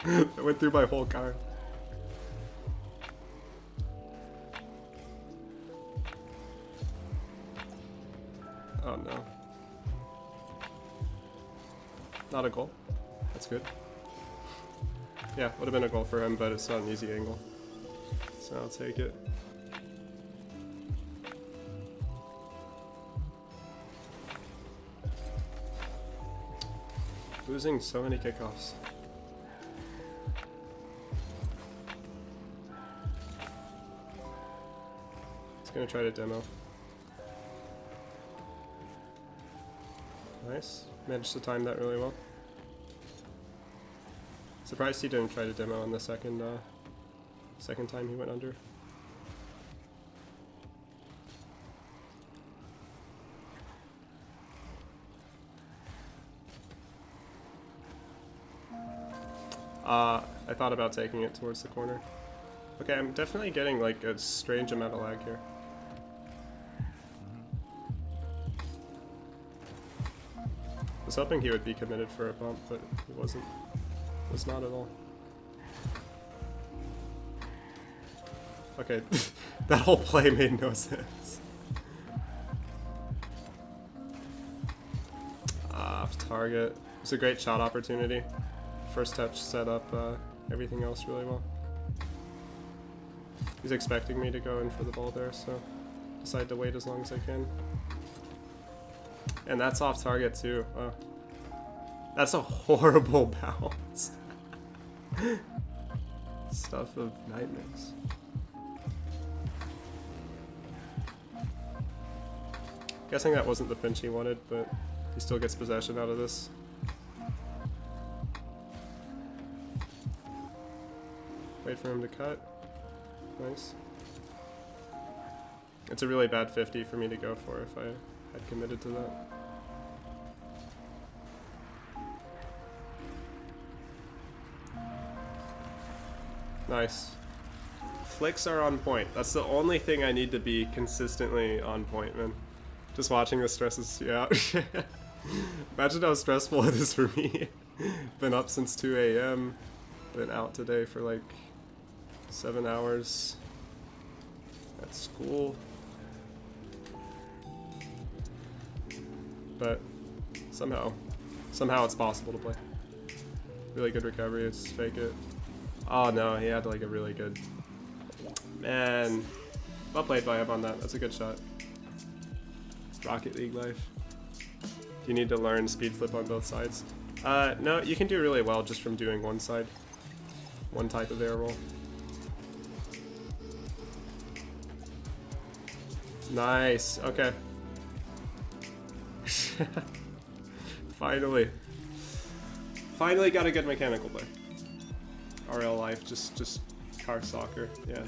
It went through my whole card. Oh no. Not a goal. That's good. Yeah, would have been a goal for him, but it's not an easy angle. So I'll take it. Losing so many kickoffs. He's gonna try to demo. Nice. Managed to time that really well. Surprised he didn't try to demo on the second time he went under. I thought about taking it towards the corner. Okay, I'm definitely getting like a strange amount of lag here. I was hoping he would be committed for a bump, but he wasn't. Was not at all. Okay, that whole play made no sense. Off target. It was a great shot opportunity. First touch set up everything else really well. He's expecting me to go in for the ball there, so decide to wait as long as I can. And that's off target too. Wow. That's a horrible bounce. Stuff of nightmares. Guessing that wasn't the pinch he wanted, but he still gets possession out of this. Wait for him to cut. Nice. It's a really bad 50 for me to go for if I had committed to that. Nice. Flicks are on point. That's the only thing I need to be consistently on point, man. Just watching this stresses you out. Imagine how stressful it is for me. Been up since 2 a.m. Been out today for like 7 hours at school. But somehow it's possible to play. Really good recovery, it's fake it. Oh no, he had like a really good... Man, well played by him on that. That's a good shot. Rocket League life. You need to learn speed flip on both sides. No, you can do really well just from doing one side. One type of air roll. Nice, okay. Finally got a good mechanical play. RL life, just car soccer, yeah.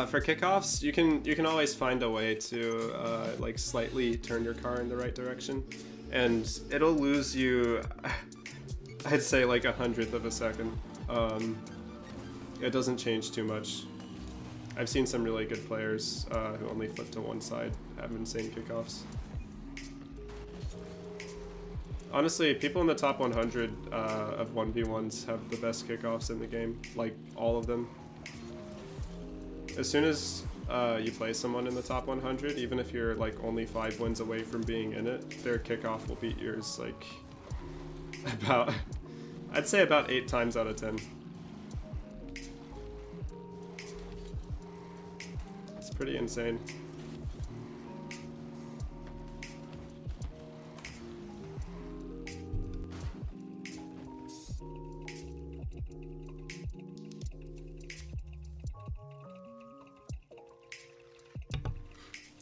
For kickoffs, you can always find a way to like slightly turn your car in the right direction, and it'll lose you, I'd say like 1/100 of a second. It doesn't change too much. I've seen some really good players who only flip to one side have insane kickoffs. Honestly, people in the top 100 of 1v1s have the best kickoffs in the game. Like, all of them. As soon as you play someone in the top 100, even if you're like only 5 wins away from being in it, their kickoff will beat yours like about, I'd say about 8 times out of 10. It's pretty insane.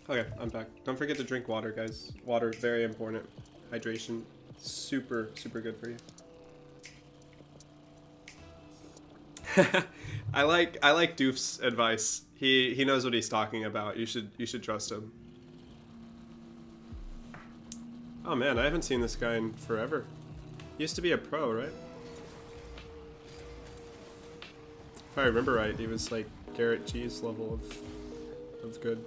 Okay, I'm back. Don't forget to drink water, guys. Water, very important. Hydration, super, super good for you. I like Doof's advice. He knows what he's talking about. You should trust him. Oh man, I haven't seen this guy in forever. He used to be a pro, right? If I remember right, he was like Garrett G's level of good.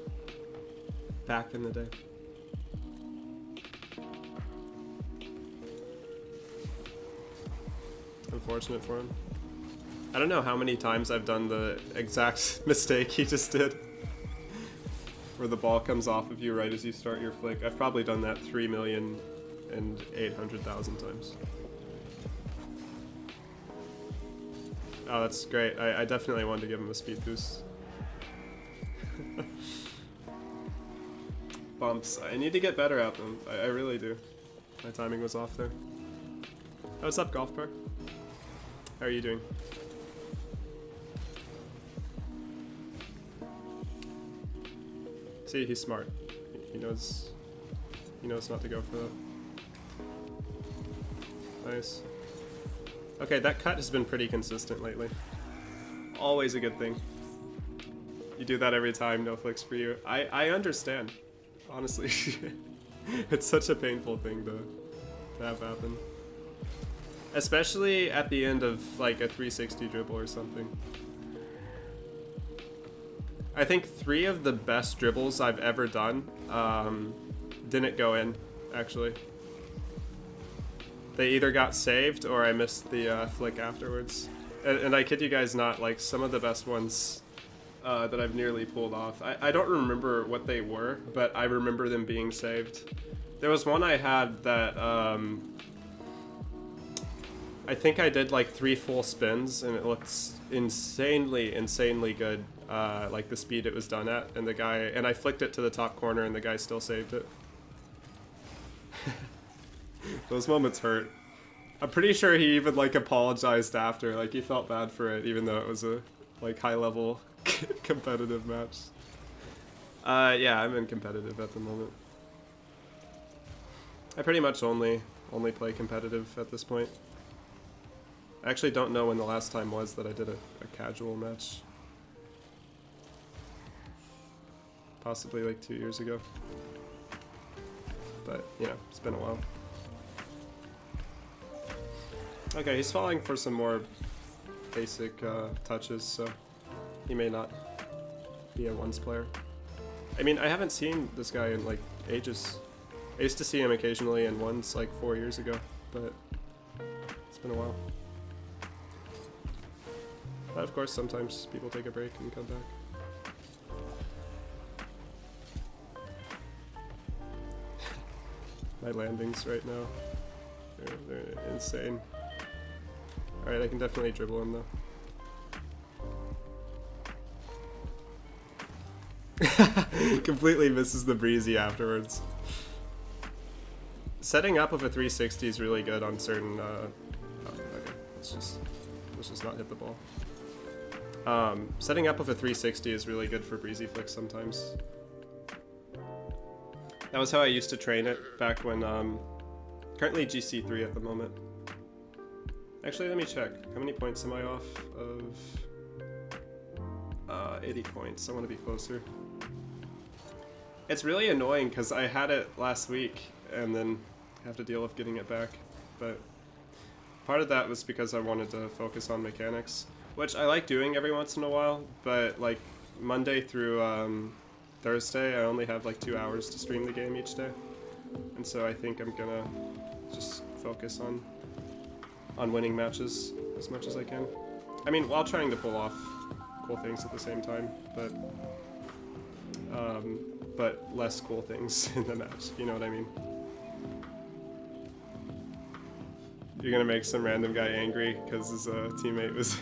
Back in the day. Unfortunate for him. I don't know how many times I've done the exact mistake he just did. Where the ball comes off of you right as you start your flick. I've probably done that 3,800,000 times. Oh, that's great. I definitely wanted to give him a speed boost. Bumps. I need to get better at them. I really do. My timing was off there. Oh, what's up, Golf Park? How are you doing? See, he's smart. He knows not to go for that. Nice. Okay, that cut has been pretty consistent lately. Always a good thing. You do that every time, no flicks for you. I understand. Honestly, it's such a painful thing to have happen. Especially at the end of like a 360 dribble or something. I think 3 of the best dribbles I've ever done didn't go in, actually. They either got saved or I missed the flick afterwards. And I kid you guys not, like some of the best ones that I've nearly pulled off. I don't remember what they were, but I remember them being saved. There was one I had that I think I did like 3 full spins and it looks insanely good, like the speed it was done at, and I flicked it to the top corner and the guy still saved it. Those moments hurt. I'm pretty sure he even like apologized after, like he felt bad for it even though it was a like high level competitive match. Yeah, I'm in competitive at the moment. I pretty much only play competitive at this point. I actually don't know when the last time was that I did a casual match. Possibly like 2 years ago. But, you know, it's been a while. Okay, he's falling for some more basic touches, so he may not be a ones player. I mean, I haven't seen this guy in like ages. I used to see him occasionally in ones like 4 years ago, but it's been a while. But of course, sometimes people take a break and come back. My landings right now, they're insane. Alright, I can definitely dribble him though. Completely misses the breezy afterwards. Setting up with a 360 is really good on certain, oh, okay, let's just not hit the ball. Setting up with a 360 is really good for breezy flicks sometimes. That was how I used to train it back when, currently GC3 at the moment. Actually, let me check. How many points am I off of? 80 points. I want to be closer. It's really annoying because I had it last week and then have to deal with getting it back. But part of that was because I wanted to focus on mechanics, which I like doing every once in a while, but like Monday through Thursday, I only have like 2 hours to stream the game each day. And so I think I'm gonna just focus on winning matches as much as I can. I mean, while trying to pull off cool things at the same time, but less cool things in the match. You know what I mean? You're gonna make some random guy angry because his teammate was.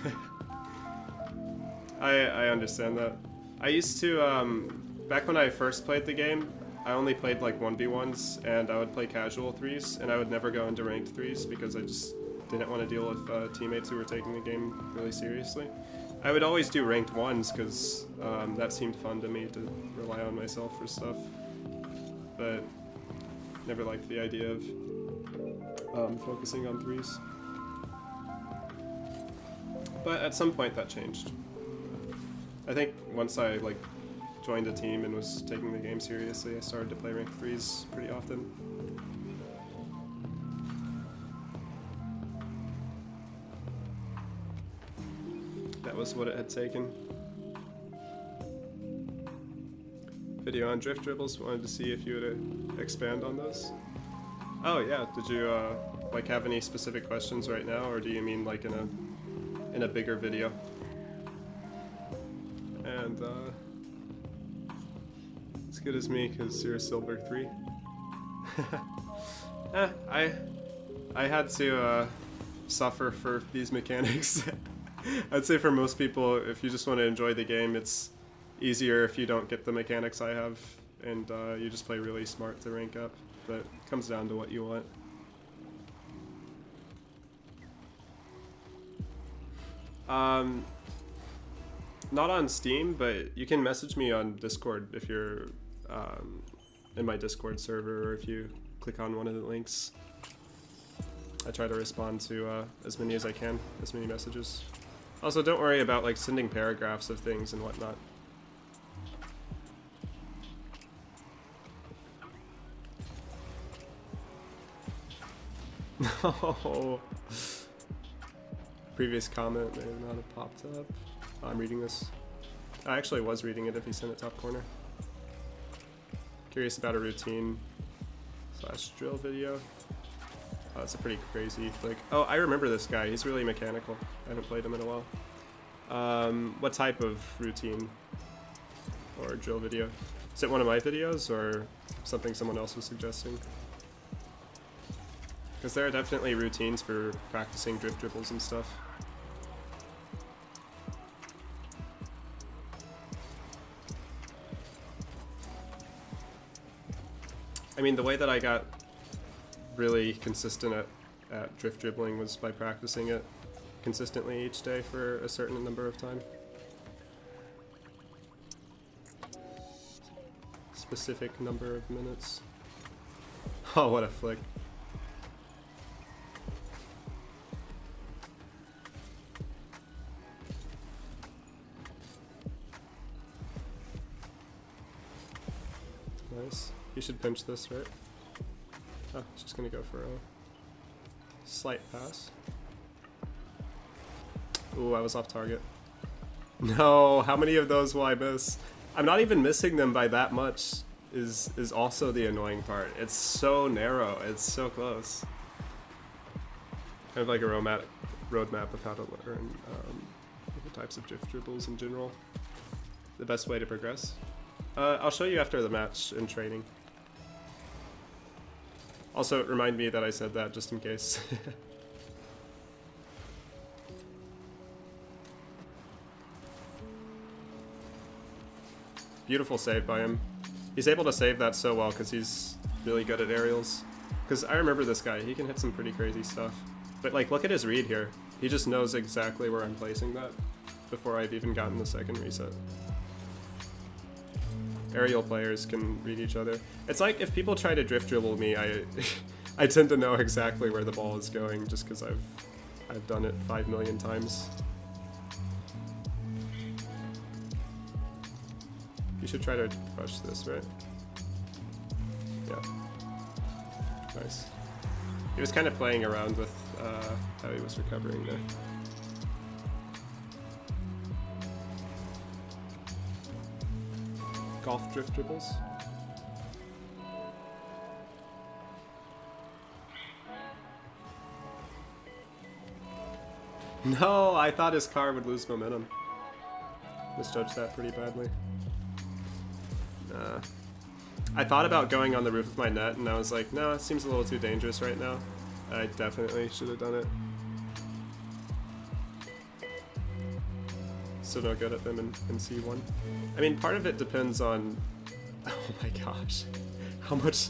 I understand that. I used to back when I first played the game, I only played like 1v1s, and I would play casual 3s, and I would never go into ranked 3s because I just didn't want to deal with teammates who were taking the game really seriously. I would always do ranked 1s because that seemed fun to me to rely on myself for stuff, but never liked the idea of focusing on 3s. But at some point that changed. I think once I like joined a team and was taking the game seriously, I started to play ranked 3s pretty often. That was what it had taken. Video on drift dribbles, wanted to see if you would expand on those. Oh yeah, did you like have any specific questions right now, or do you mean like in a bigger video? And as good as me, because you're a silver 3. I had to suffer for these mechanics. I'd say for most people, if you just want to enjoy the game, it's easier if you don't get the mechanics I have, and you just play really smart to rank up. But it comes down to what you want. Not on Steam, but you can message me on Discord if you're in my Discord server, or if you click on one of the links. I try to respond to as many as I can, as many messages. Also, don't worry about like sending paragraphs of things and whatnot. No. Previous comment may not have popped up. Oh, I'm reading this. I actually was reading it if you sent it top corner. Curious about a routine / drill video. Oh, that's a pretty crazy flick. Oh, I remember this guy. He's really mechanical. I haven't played him in a while. What type of routine or drill video? Is it one of my videos or something someone else was suggesting? Because there are definitely routines for practicing drift dribbles and stuff. I mean, the way that I got really consistent at drift dribbling was by practicing it consistently each day for a certain number of time. Specific number of minutes. Oh, what a flick. Nice. You should pinch this, right? Oh, it's just gonna go for a slight pass. Ooh, I was off target. No, how many of those will I miss? I'm not even missing them by that much is also the annoying part. It's so narrow, it's so close. Kind of like a roadmap of how to learn different types of drift dribbles in general. The best way to progress. I'll show you after the match in training. Also, remind me that I said that just in case. Beautiful save by him. He's able to save that so well because he's really good at aerials. Because I remember this guy, he can hit some pretty crazy stuff. But like, look at his read here. He just knows exactly where I'm placing that before I've even gotten the second reset. Aerial players can read each other. It's like if people try to drift dribble me, I tend to know exactly where the ball is going just because I've done it 5 million times. You should try to crush this, right? Yeah. Nice. He was kind of playing around with how he was recovering there. Golf drift dribbles. No, I thought his car would lose momentum. Misjudged that pretty badly. I thought about going on the roof of my net, and I was like, no, it seems a little too dangerous right now. I definitely should have done it. So no good at them in C1. I mean, part of it depends on... Oh my gosh. How much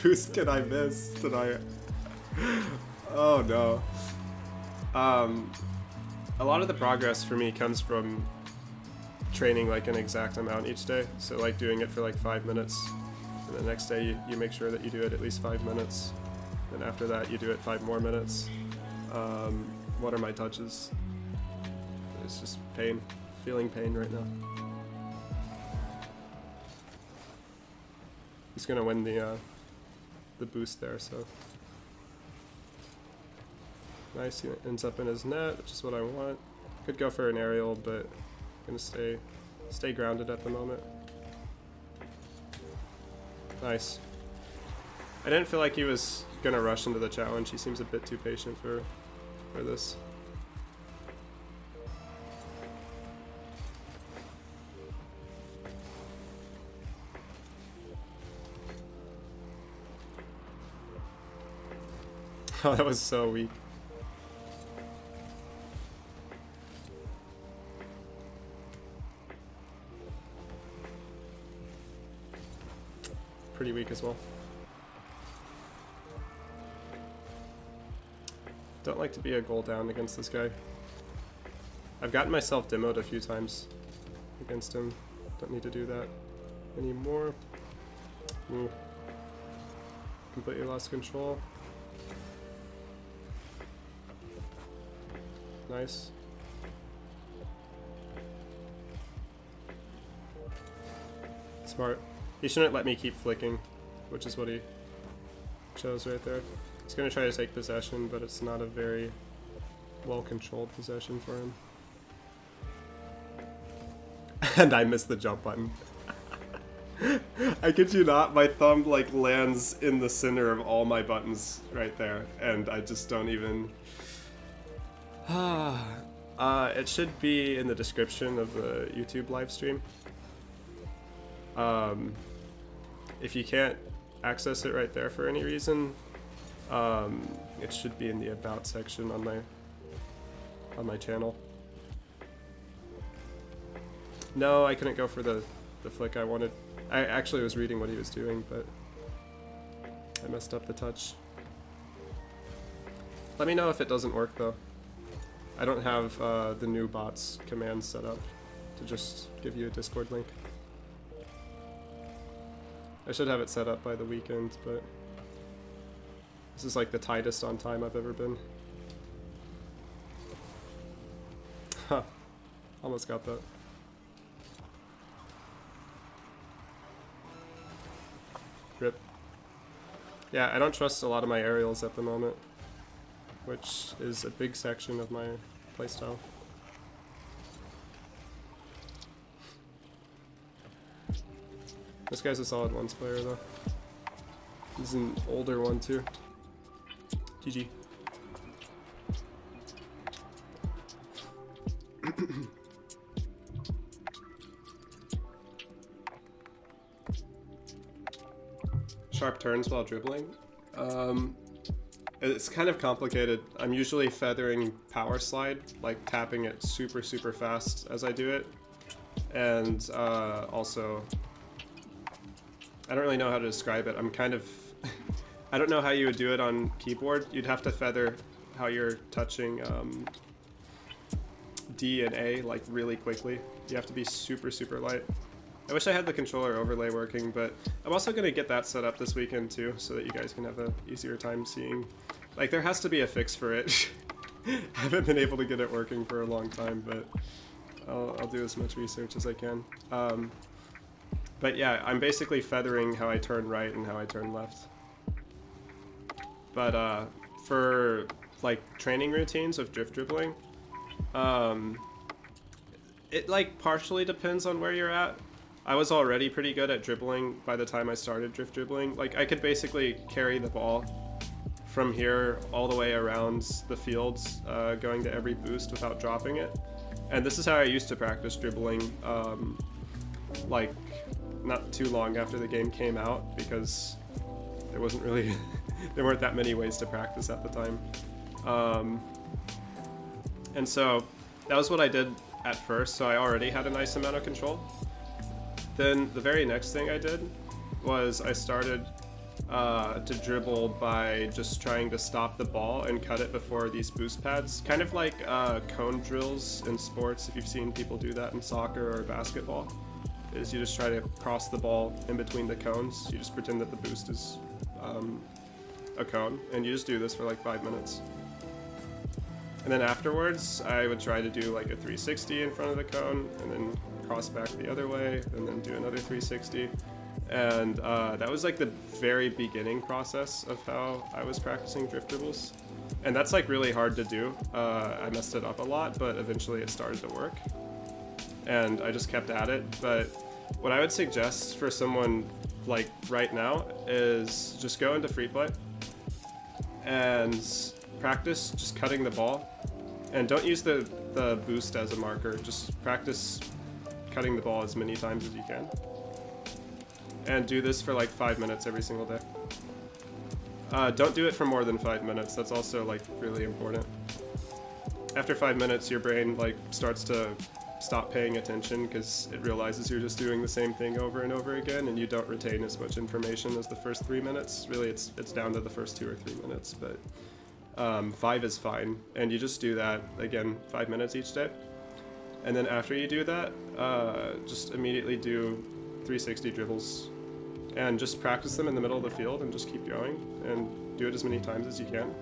boost can I miss tonight? Oh no. A lot of the progress for me comes from training like an exact amount each day. So like doing it for like 5 minutes, and the next day you make sure that you do it at least 5 minutes. Then after that you do it 5 more minutes. What are my touches? It's just pain. Feeling pain right now. He's gonna win the boost there, so. Nice, he ends up in his net, which is what I want. Could go for an aerial, but I'm gonna stay grounded at the moment. Nice. I didn't feel like he was gonna rush into the challenge. He seems a bit too patient for this. Oh, that was so weak. Pretty weak as well. Don't like to be a goal down against this guy. I've gotten myself demoed a few times against him. Don't need to do that anymore. Ooh. Completely lost control. Nice. Smart. He shouldn't let me keep flicking, which is what he chose right there. He's gonna try to take possession, but it's not a very well-controlled possession for him. And I missed the jump button. I kid you not, my thumb like lands in the center of all my buttons right there, and I just don't even... it should be in the description of the YouTube live stream. If you can't access it right there for any reason, it should be in the about section on my channel. No, I couldn't go for the flick I wanted. I actually was reading what he was doing, but I messed up the touch. Let me know if it doesn't work though. I don't have the new bots commands set up to just give you a Discord link. I should have it set up by the weekend, but this is like the tightest on time I've ever been. Huh. Almost got that. Rip. Yeah, I don't trust a lot of my aerials at the moment, which is a big section of my playstyle. This guy's a solid ones player though. He's an older one too. GG. Sharp turns while dribbling. It's kind of complicated. I'm usually feathering power slide, like tapping it super fast as I do it. And also, I don't really know how to describe it. I'm kind of, I don't know how you would do it on keyboard. You'd have to feather how you're touching D and A like really quickly. You have to be super light. I wish I had the controller overlay working, but I'm also going to get that set up this weekend too, so that you guys can have an easier time seeing. Like, there has to be a fix for it. I haven't been able to get it working for a long time, but I'll do as much research as I can. But yeah, I'm basically feathering how I turn right and how I turn left. But for like training routines of drift dribbling, it like partially depends on where you're at. I was already pretty good at dribbling by the time I started drift dribbling. Like, I could basically carry the ball from here all the way around the fields, going to every boost without dropping it. And this is how I used to practice dribbling, like not too long after the game came out, because there wasn't really there weren't that many ways to practice at the time. And so that was what I did at first, so I already had a nice amount of control. Then the very next thing I did was I started to dribble by just trying to stop the ball and cut it before these boost pads. Kind of like cone drills in sports, if you've seen people do that in soccer or basketball, is you just try to cross the ball in between the cones. You just pretend that the boost is a cone, and you just do this for like 5 minutes. And then afterwards, I would try to do like a 360 in front of the cone, and then cross back the other way, and then do another 360. And that was like the very beginning process of how I was practicing drift dribbles. And that's like really hard to do. I messed it up a lot, but eventually it started to work. And I just kept at it. But what I would suggest for someone like right now is just go into free play and practice just cutting the ball. And don't use the boost as a marker. Just practice cutting the ball as many times as you can. And do this for like 5 minutes every single day. Don't do it for more than 5 minutes. That's also like really important. After 5 minutes, your brain like starts to stop paying attention because it realizes you're just doing the same thing over and over again, and you don't retain as much information as the first 3 minutes. Really, it's down to the first 2 or 3 minutes, but 5 is fine. And you just do that again 5 minutes each day. And then after you do that, just immediately do 360 dribbles and just practice them in the middle of the field and just keep going and do it as many times as you can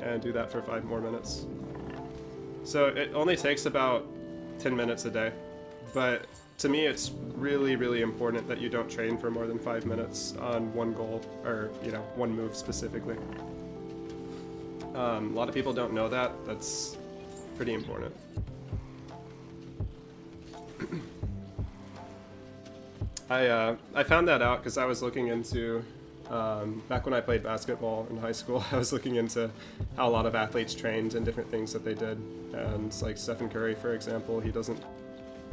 and do that for 5 more minutes. So it only takes about 10 minutes a day, but to me it's really, really important that you don't train for more than 5 minutes on one goal or, you know, one move specifically. A lot of people don't know that. That's pretty important. I found that out because I was looking into, back when I played basketball in high school, I was looking into how a lot of athletes trained and different things that they did. And like Stephen Curry, for example, he doesn't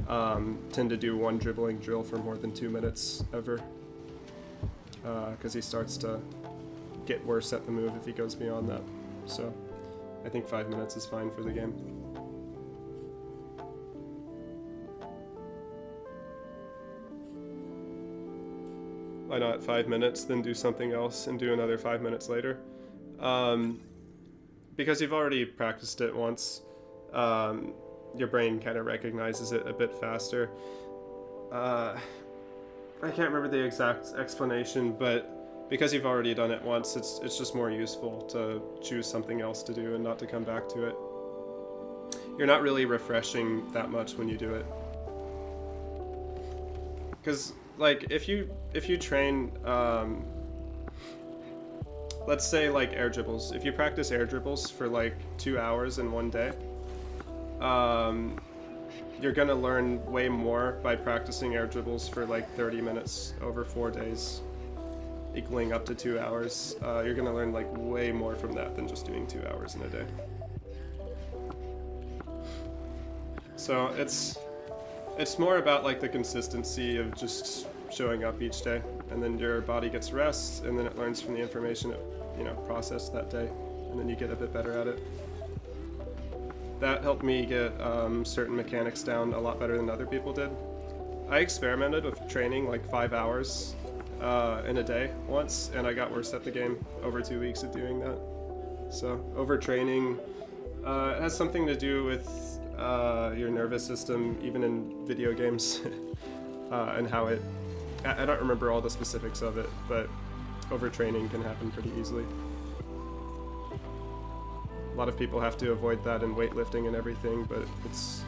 tend to do one dribbling drill for more than 2 minutes ever, because he starts to get worse at the move if he goes beyond that. So I think 5 minutes is fine for the game. Why not 5 minutes, then do something else and do another 5 minutes later? Because you've already practiced it once, your brain kind of recognizes it a bit faster. I can't remember the exact explanation, but because you've already done it once, it's just more useful to choose something else to do and not to come back to it. You're not really refreshing that much when you do it. Because like if you train, let's say like air dribbles, if you practice air dribbles for like 2 hours in one day, you're gonna learn way more by practicing air dribbles for like 30 minutes over 4 days, equaling up to 2 hours. You're gonna learn like way more from that than just doing 2 hours in a day. So it's more about like the consistency of just showing up each day, and then your body gets rest, and then it learns from the information it, you know, processed that day, and then you get a bit better at it. That helped me get certain mechanics down a lot better than other people did. I experimented with training like 5 hours in a day once, and I got worse at the game over 2 weeks of doing that. So overtraining it has something to do with your nervous system, even in video games, and how it, I don't remember all the specifics of it, but overtraining can happen pretty easily. A lot of people have to avoid that in weightlifting and everything, but it's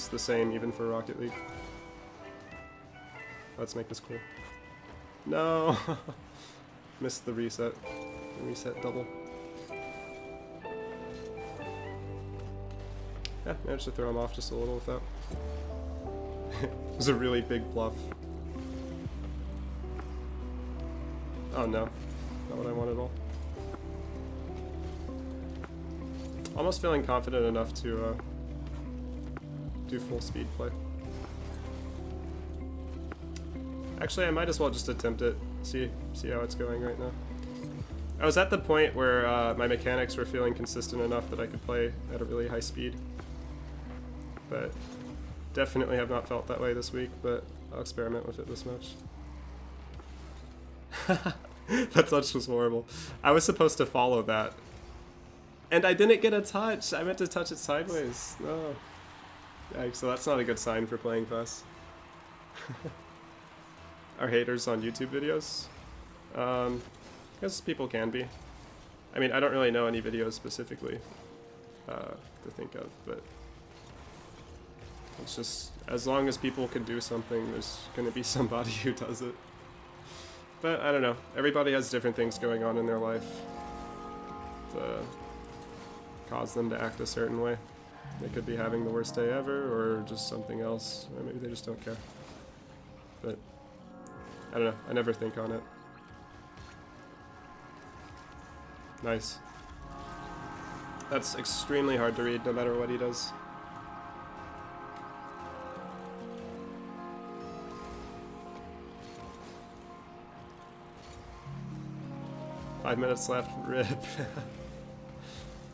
the same even for Rocket League. Let's make this cool. No! Missed the reset. The reset double. Yeah, managed to throw him off just a little with that. It was a really big bluff. Oh no, not what I want at all. Almost feeling confident enough to do full speed play. Actually, I might as well just attempt it. See how it's going right now. I was at the point where my mechanics were feeling consistent enough that I could play at a really high speed. But definitely have not felt that way this week, but I'll experiment with it this much. That touch was horrible. I was supposed to follow that. And I didn't get a touch. I meant to touch it sideways. No. Yikes, so that's not a good sign for playing fast. Are haters on YouTube videos? I guess people can be. I mean, I don't really know any videos specifically to think of, but it's just, as long as people can do something, there's going to be somebody who does it. But I don't know. Everybody has different things going on in their life to cause them to act a certain way. They could be having the worst day ever, or just something else, or maybe they just don't care. But I don't know. I never think on it. Nice. That's extremely hard to read, no matter what he does. Five minutes left. Rip.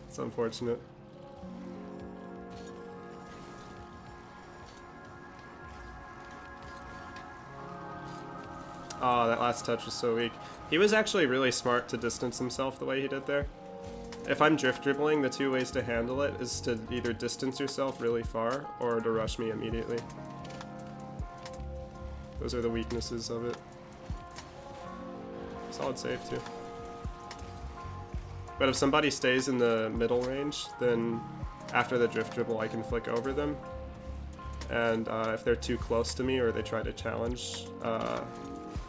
It's unfortunate. Oh, that last touch was so weak. He was actually really smart to distance himself the way he did there. If I'm drift dribbling, the two ways to handle it is to either distance yourself really far or to rush me immediately. Those are the weaknesses of it. Solid save too. But if somebody stays in the middle range, then after the drift dribble I can flick over them. And if they're too close to me or they try to challenge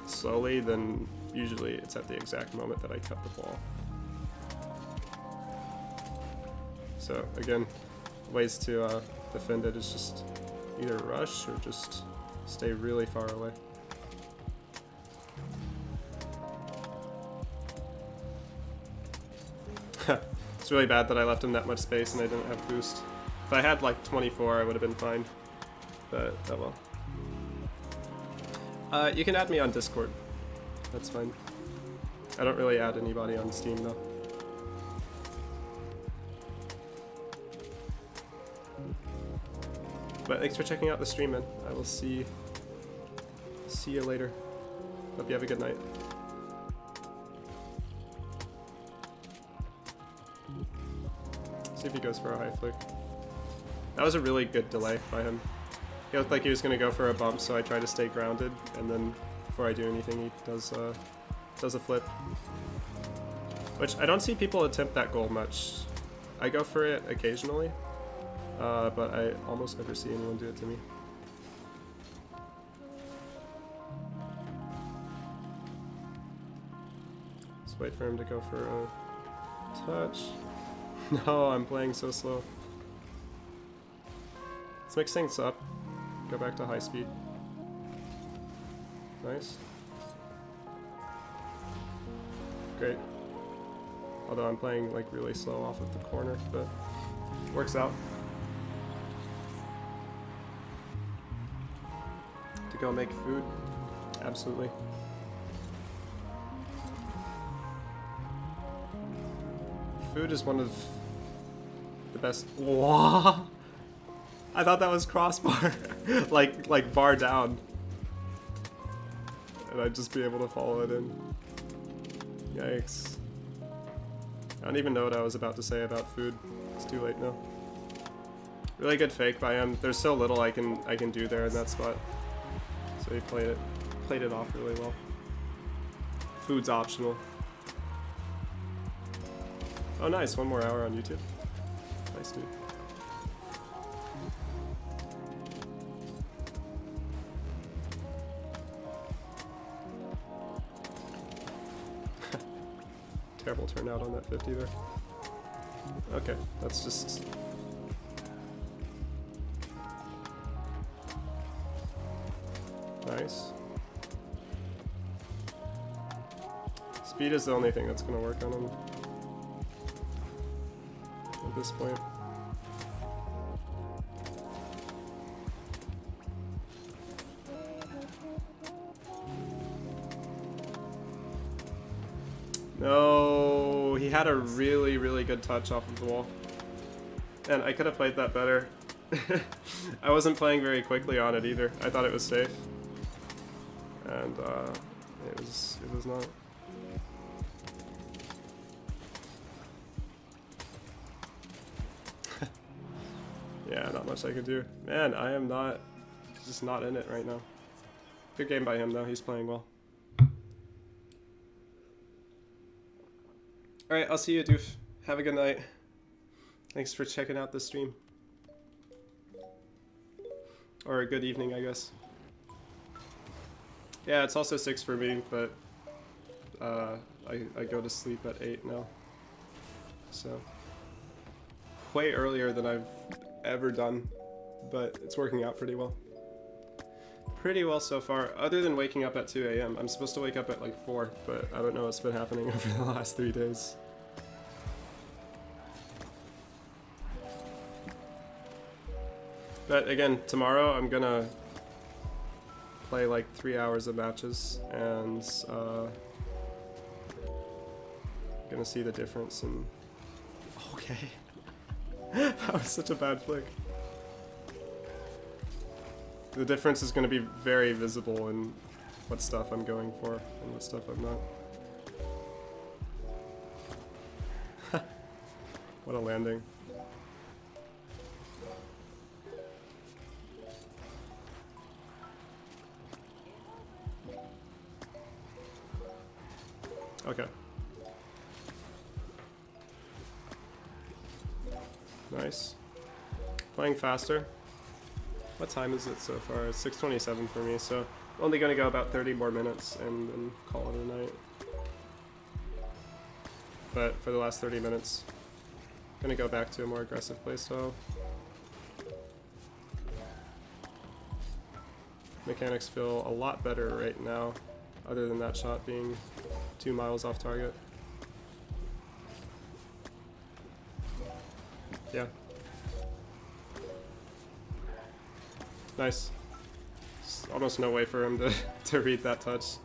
slowly, then usually it's at the exact moment that I cut the ball. So again, ways to defend it is just either rush or just stay really far away. It's really bad that I left him that much space and I didn't have boost. If I had like 24, I would have been fine. But oh well. You can add me on Discord. That's fine. I don't really add anybody on Steam though. But thanks for checking out the stream, man. I will see you later. Hope you have a good night. See if he goes for a high flick. That was a really good delay by him. He looked like he was going to go for a bump, so I try to stay grounded, and then before I do anything, he does a flip. Which I don't see people attempt that goal much. I go for it occasionally, but I almost never see anyone do it to me. Let's wait for him to go for a touch. No, I'm playing so slow. Let's mix things up. Go back to high speed. Nice. Great. Although I'm playing like really slow off of the corner, but works out. To go make food? Absolutely. Food is one of the best. Whoa! I thought that was crossbar, like bar down, and I'd just be able to follow it in. Yikes! I don't even know what I was about to say about food. It's too late now. Really good fake by him. There's so little I can do there in that spot, so he played it off really well. Food's optional. Oh nice, 1 more hour on YouTube. Nice dude. Terrible turnout on that 50 there. Okay, that's just... Nice. Speed is the only thing that's gonna work on him. at this point. No, he had a really, really good touch off of the wall. And I could have played that better. I wasn't playing very quickly on it either. I thought it was safe. And it was not. Yeah, not much I could do. Man, I am not, just not in it right now. Good game by him though, he's playing well. Alright, I'll see you, Doof. Have a good night. Thanks for checking out the stream. Or a good evening, I guess. Yeah, it's also 6 for me, but I go to sleep at 8 now. So, way earlier than I've ever done, but it's working out pretty well. Pretty well so far, other than waking up at 2 a.m. I'm supposed to wake up at like 4, but I don't know what's been happening over the last 3 days. But again, tomorrow I'm gonna play like 3 hours of matches and gonna see the difference in... Okay. That was such a bad flick. The difference is gonna be very visible in what stuff I'm going for and what stuff I'm not. What a landing. Okay. Nice. Playing faster. What time is it so far? It's 6:27 for me, so only gonna go about 30 more minutes and then call it a night. But for the last 30 minutes, gonna go back to a more aggressive playstyle. Mechanics feel a lot better right now, other than that shot being 2 miles off target. Yeah. Nice. There's almost no way for him to read that touch.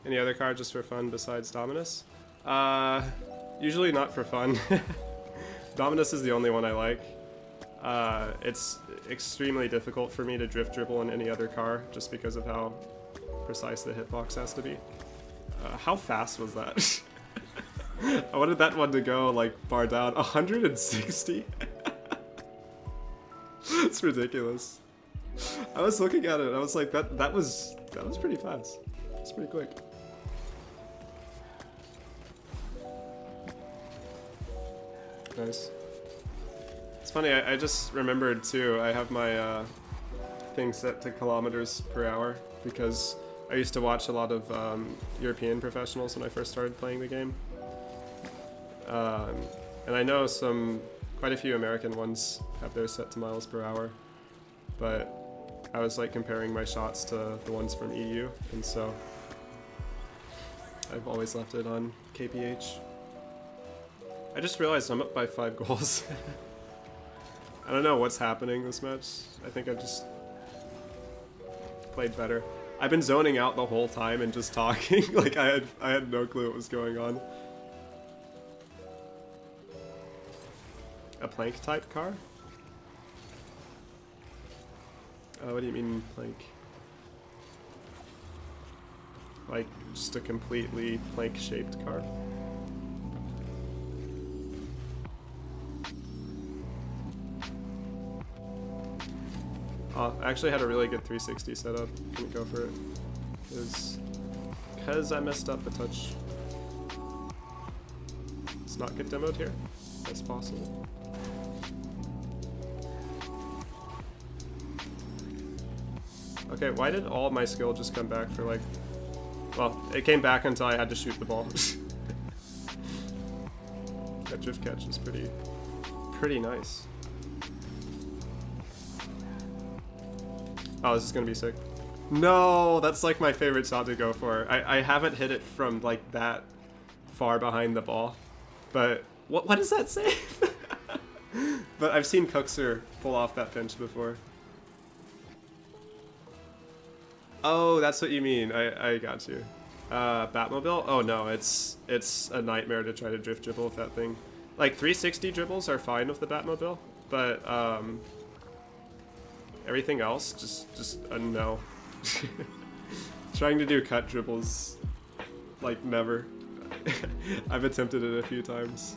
Any other card just for fun besides Dominus? Usually not for fun. Dominus is the only one I like. It's extremely difficult for me to drift dribble in any other car just because of how precise the hitbox has to be. How fast was that? I wanted that one to go like bar down. 160? It's ridiculous. I was looking at it, I was like, that was pretty fast. It's pretty quick. Nice. It's funny, I just remembered too, I have my thing set to kilometers per hour because I used to watch a lot of European professionals when I first started playing the game. And I know quite a few American ones have theirs set to miles per hour, but I was like comparing my shots to the ones from EU, and so I've always left it on KPH. I just realized I'm up by 5 goals. I don't know what's happening this match. I think I just played better. I've been zoning out the whole time and just talking. Like I had no clue what was going on. A plank type car? What do you mean plank? Like just a completely plank shaped car? I actually had a really good 360 setup. Didn't go for it. It was because I messed up a touch. Let's not get demoed here. That's possible. Okay, why did all my skill just come back for like... Well, it came back until I had to shoot the ball. That drift catch is pretty nice. Oh, this is gonna be sick. No, that's like my favorite shot to go for. I haven't hit it from like that far behind the ball But what does that say? But I've seen Cookser pull off that pinch before. Oh, that's what you mean. I got you. Batmobile? Oh no, it's a nightmare to try to drift dribble with that thing. Like 360 dribbles are fine with the Batmobile, but everything else just a no. Trying to do cut dribbles, like never. I've attempted it a few times.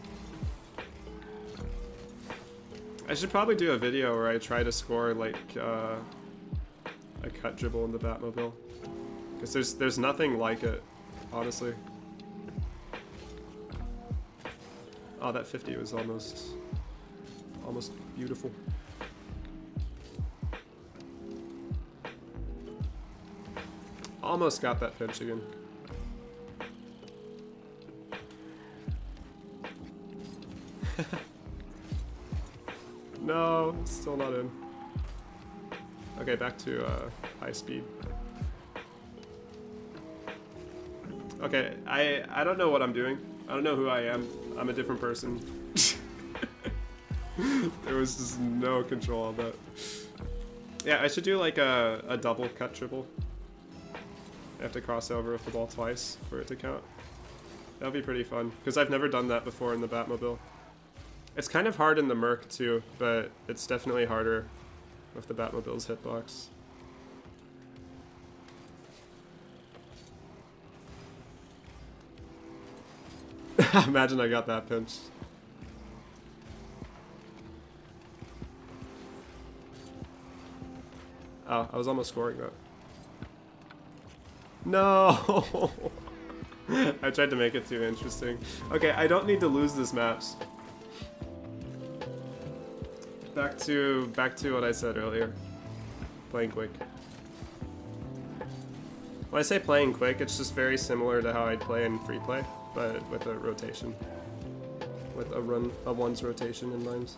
I should probably do a video where I try to score like a cut dribble in the Batmobile, because there's nothing like it, honestly. Oh, that 50 was almost beautiful. Almost got that pinch again. No, still not in. Okay, back to high speed. Okay, I don't know what I'm doing. I don't know who I am. I'm a different person. There was just no control on that. Yeah, I should do like a double cut dribble. I have to cross over with the ball twice for it to count. That'll be pretty fun, because I've never done that before in the Batmobile. It's kind of hard in the Merc too, but it's definitely harder with the Batmobile's hitbox. Imagine I got that pinch. Oh, I was almost scoring that. No! I tried to make it too interesting. Okay, I don't need to lose this match. Back to what I said earlier. Playing quick. When I say playing quick, it's just very similar to how I'd play in free play, but with a rotation. With a one's rotation in mind.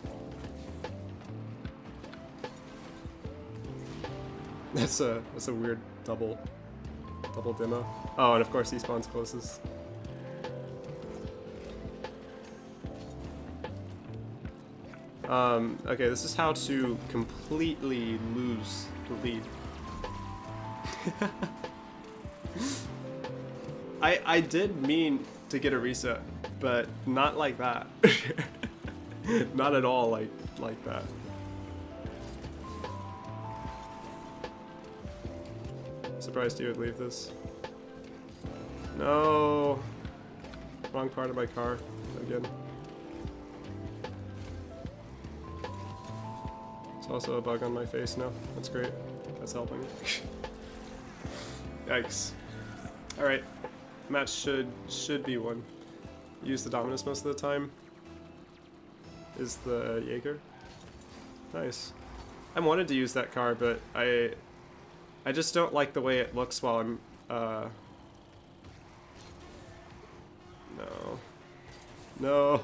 That's a weird double demo. Oh, and of course he spawns closest. Okay, this is how to completely lose the lead. I did mean to get a reset, but not like that. Not at all like that. Surprised you would leave this. No. Wrong part of my car again. There's also a bug on my face now. That's great. That's helping. Yikes. Alright. Match should be won. Use the Dominus most of the time. Is the Jaeger. Nice. I wanted to use that car, but I just don't like the way it looks while I'm No.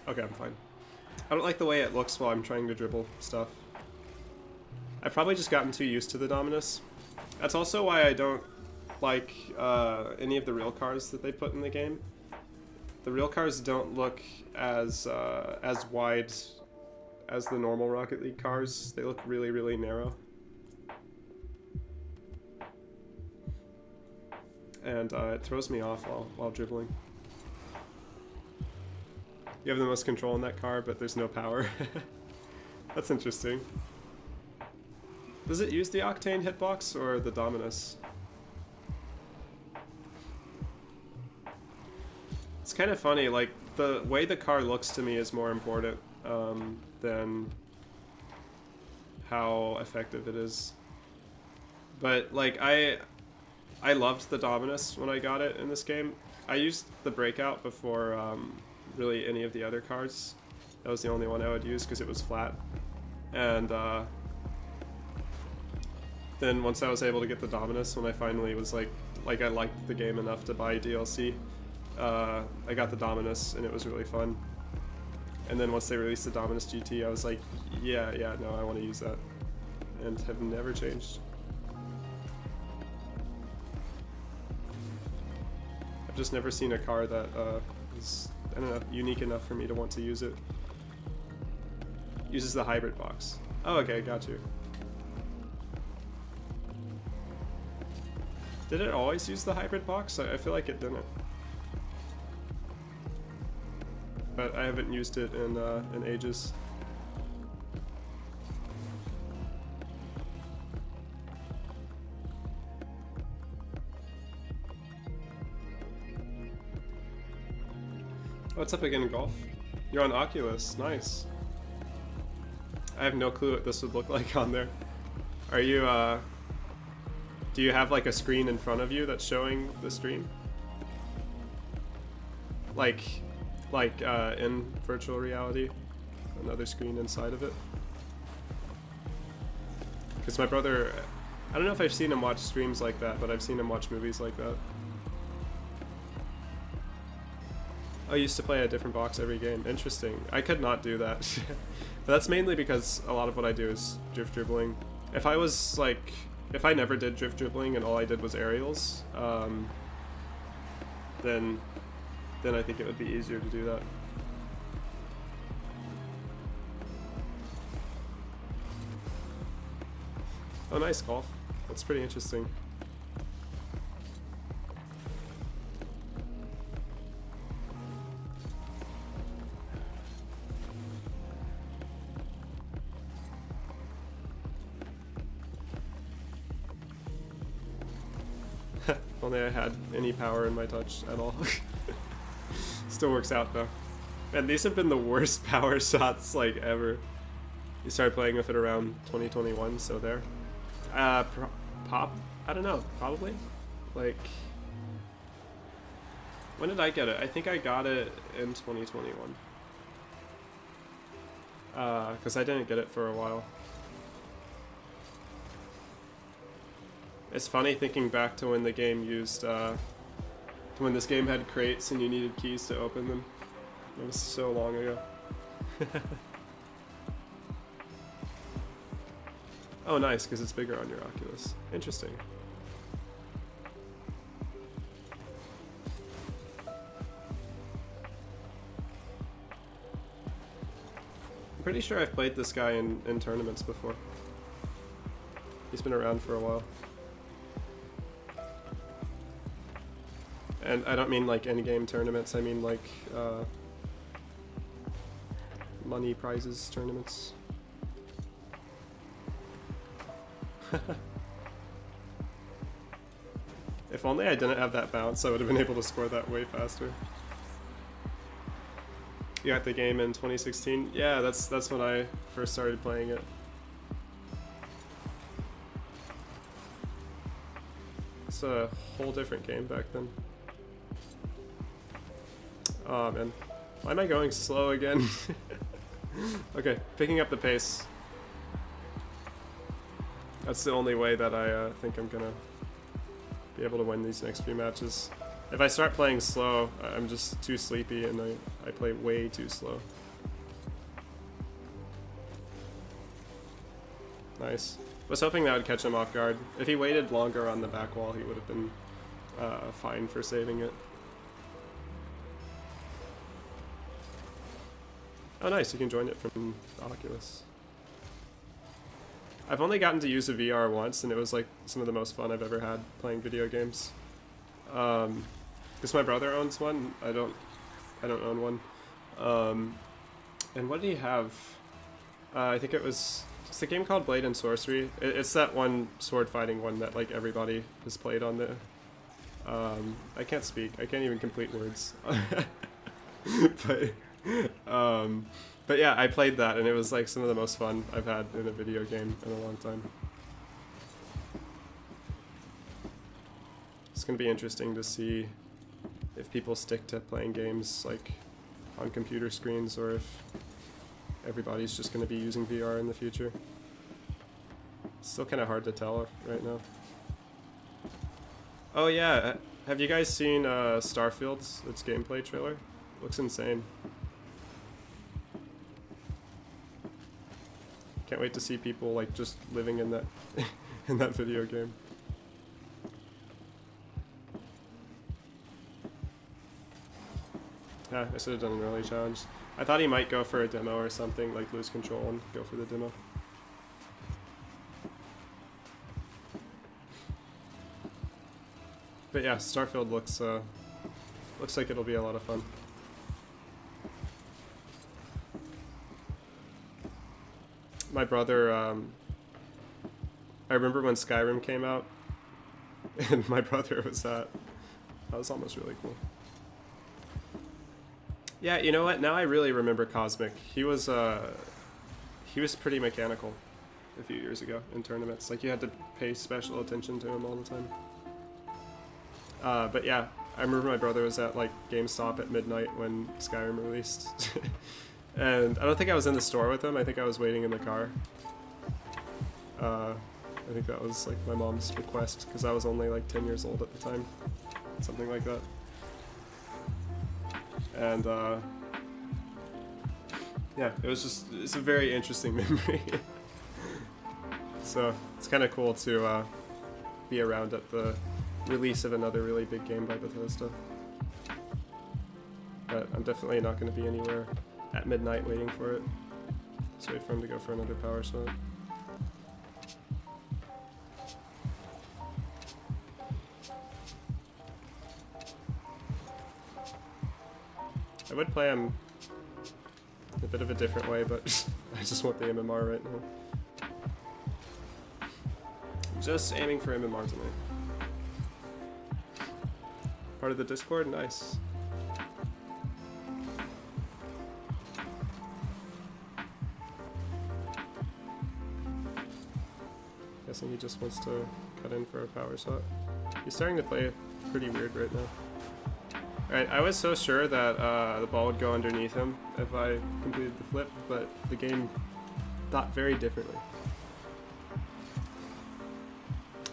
Okay, I'm fine. I don't like the way it looks while I'm trying to dribble stuff. I've probably just gotten too used to the Dominus. That's also why I don't like any of the real cars that they put in the game. The real cars don't look as wide as the normal Rocket League cars. They look really, really narrow. And it throws me off while dribbling. You have the most control in that car, but there's no power. That's interesting. Does it use the Octane hitbox or the Dominus? It's kind of funny, like, the way the car looks to me is more important than how effective it is. But, like, I loved the Dominus when I got it in this game. I used the Breakout before really any of the other cars. That was the only one I would use because it was flat. And then once I was able to get the Dominus, when I finally was like I liked the game enough to buy DLC, I got the Dominus and it was really fun. And then once they released the Dominus GT, I was like, yeah, no, I want to use that. And have never changed. just never seen a car that is, I don't know, unique enough for me to want to use it. Uses the hybrid box. Oh, okay, got you. Did it always use the hybrid box? I feel like it didn't. But I haven't used it in ages. What's up again, Golf? You're on Oculus, nice. I have no clue what this would look like on there. Are you, do you have like a screen in front of you that's showing the stream? Like in virtual reality? Another screen inside of it? Because my brother, I don't know if I've seen him watch streams like that, but I've seen him watch movies like that. Oh, I used to play a different box every game. Interesting. I could not do that. But that's mainly because a lot of what I do is drift dribbling. If I was like, if I never did drift dribbling and all I did was aerials, then I think it would be easier to do that. Oh, nice, Golf. That's pretty interesting. Only I had any power in my touch at all. Still works out though. Man, these have been the worst power shots like ever. You started playing with it around 2021, so there. Pop? I don't know, probably? Like, when did I get it? I think I got it in 2021. Because I didn't get it for a while. It's funny thinking back to when the game used, when this game had crates and you needed keys to open them. It was so long ago. Oh, nice, because it's bigger on your Oculus. Interesting. I'm pretty sure I've played this guy in tournaments before. He's been around for a while. And I don't mean like in-game tournaments, I mean like money prizes tournaments. If only I didn't have that bounce, I would have been able to score that way faster. You got the game in 2016? Yeah, that's when I first started playing it. It's a whole different game back then. Oh man, why am I going slow again? Okay, picking up the pace. That's the only way that I think I'm gonna be able to win these next few matches. If I start playing slow, I'm just too sleepy and I play way too slow. Nice. Was hoping that would catch him off guard. If he waited longer on the back wall, he would have been fine for saving it. Oh nice, you can join it from the Oculus. I've only gotten to use a VR once, and it was like some of the most fun I've ever had playing video games. Because my brother owns one, I don't own one. And what did he have? I think it's a game called Blade and Sorcery. It's that one sword fighting one that like everybody has played on the. I can't speak. I can't even complete words. But yeah, I played that and it was like some of the most fun I've had in a video game in a long time. It's gonna be interesting to see if people stick to playing games like on computer screens or if everybody's just gonna be using VR in the future. It's still kind of hard to tell right now. Oh yeah, have you guys seen Starfield's its gameplay trailer? Looks insane. Can't wait to see people like just living in that in that video game. Yeah, I should have done an early challenge. I thought he might go for a demo or something, like lose control and go for the demo. But yeah, Starfield looks like it'll be a lot of fun. My brother, I remember when Skyrim came out, and my brother was that was almost really cool. Yeah, you know what? Now I really remember Cosmic. He was pretty mechanical a few years ago in tournaments. Like you had to pay special attention to him all the time. But yeah, I remember my brother was at like GameStop at midnight when Skyrim released. And I don't think I was in the store with him. I think I was waiting in the car. I think that was like my mom's request because I was only like 10 years old at the time. Something like that. And yeah, it's a very interesting memory. So it's kind of cool to be around at the release of another really big game by Bethesda. But I'm definitely not going to be anywhere at midnight waiting for it. Just wait for him to go for another power shot. I would play him a bit of a different way, but I just want the MMR right now. Just aiming for MMR tonight. Part of the Discord? Nice. Guessing he just wants to cut in for a power shot. He's starting to play pretty weird right now. Alright, I was so sure that the ball would go underneath him if I completed the flip, but the game thought very differently.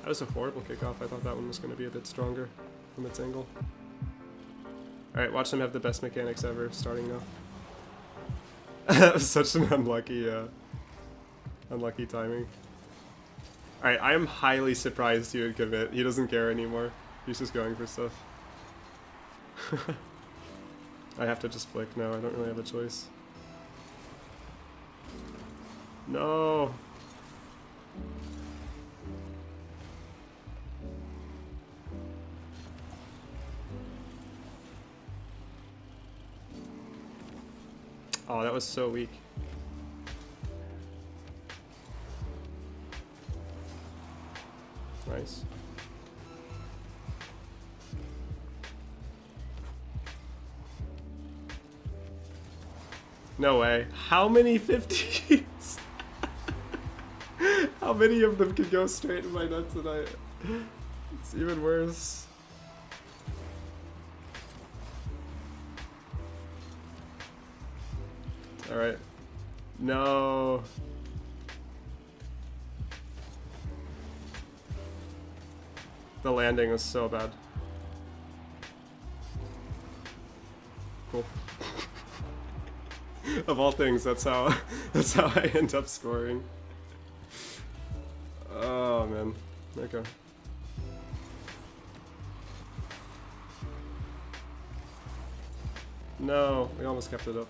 That was a horrible kickoff. I thought that one was going to be a bit stronger from its angle. Alright, watch them have the best mechanics ever, starting now. That was such an unlucky timing. Alright, I am highly surprised he would commit. He doesn't care anymore. He's just going for stuff. I have to just flick now. I don't really have a choice. No! Oh, that was so weak. Nice. No way. How many 50s? How many of them could go straight in my nuts tonight? It's even worse. Alright. No. The landing was so bad. Cool. Of all things, that's how I end up scoring. Oh man. Okay. No, we almost kept it up.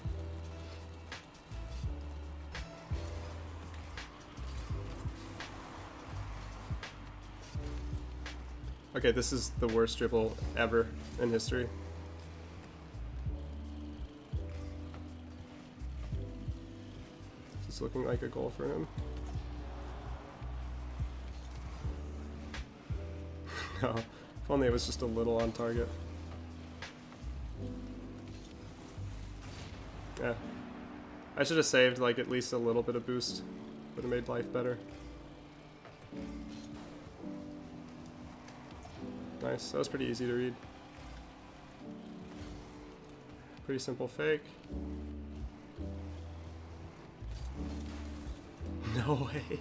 Okay, this is the worst dribble ever in history. It's looking like a goal for him. No, if only it was just a little on target. Yeah. I should have saved like at least a little bit of boost. Would have made life better. Nice, that was pretty easy to read. Pretty simple fake. No way.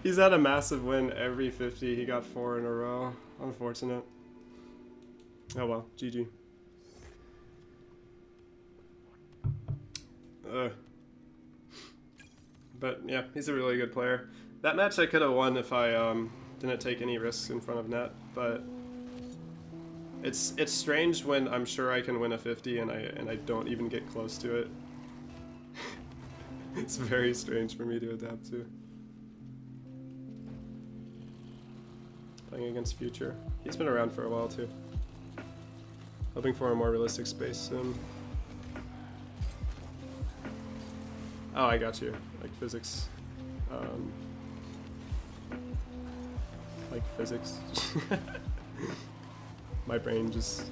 He's had a massive win every 50. He got 4 in a row. Unfortunate. Oh well, GG. But yeah, he's a really good player. That match I could have won if I didn't take any risks in front of net, but It's strange when I'm sure I can win a 50 and I don't even get close to it. It's very strange for me to adapt to. Playing against Future. He's been around for a while too. Hoping for a more realistic space sim. Oh, I got you. Like physics. Like physics. My brain just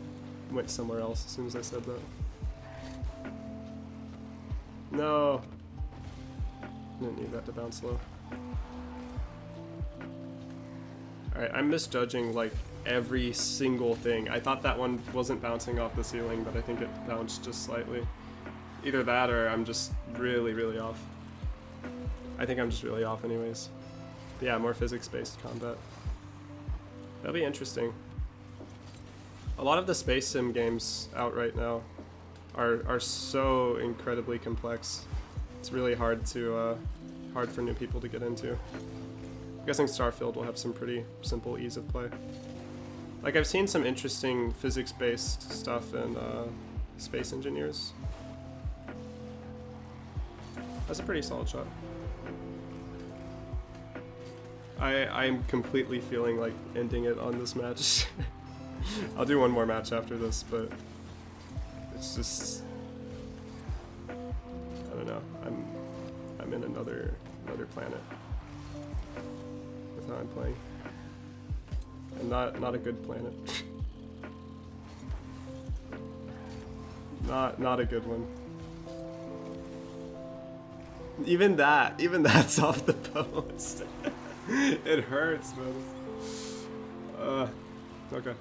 went somewhere else as soon as I said that. No! Didn't need that to bounce low. Alright, I'm misjudging like every single thing. I thought that one wasn't bouncing off the ceiling, but I think it bounced just slightly. Either that or I'm just really, really off. I think I'm just really off anyways. But yeah, more physics-based combat. That'll be interesting. A lot of the space sim games out right now are so incredibly complex. It's really hard to hard for new people to get into. I'm guessing Starfield will have some pretty simple ease of play. Like I've seen some interesting physics-based stuff in Space Engineers. That's a pretty solid shot. I'm completely feeling like ending it on this match. I'll do one more match after this, but it's just I don't know. I'm in another planet with how I'm playing, and not a good planet. not a good one. Even that's off the post. It hurts, man. Okay.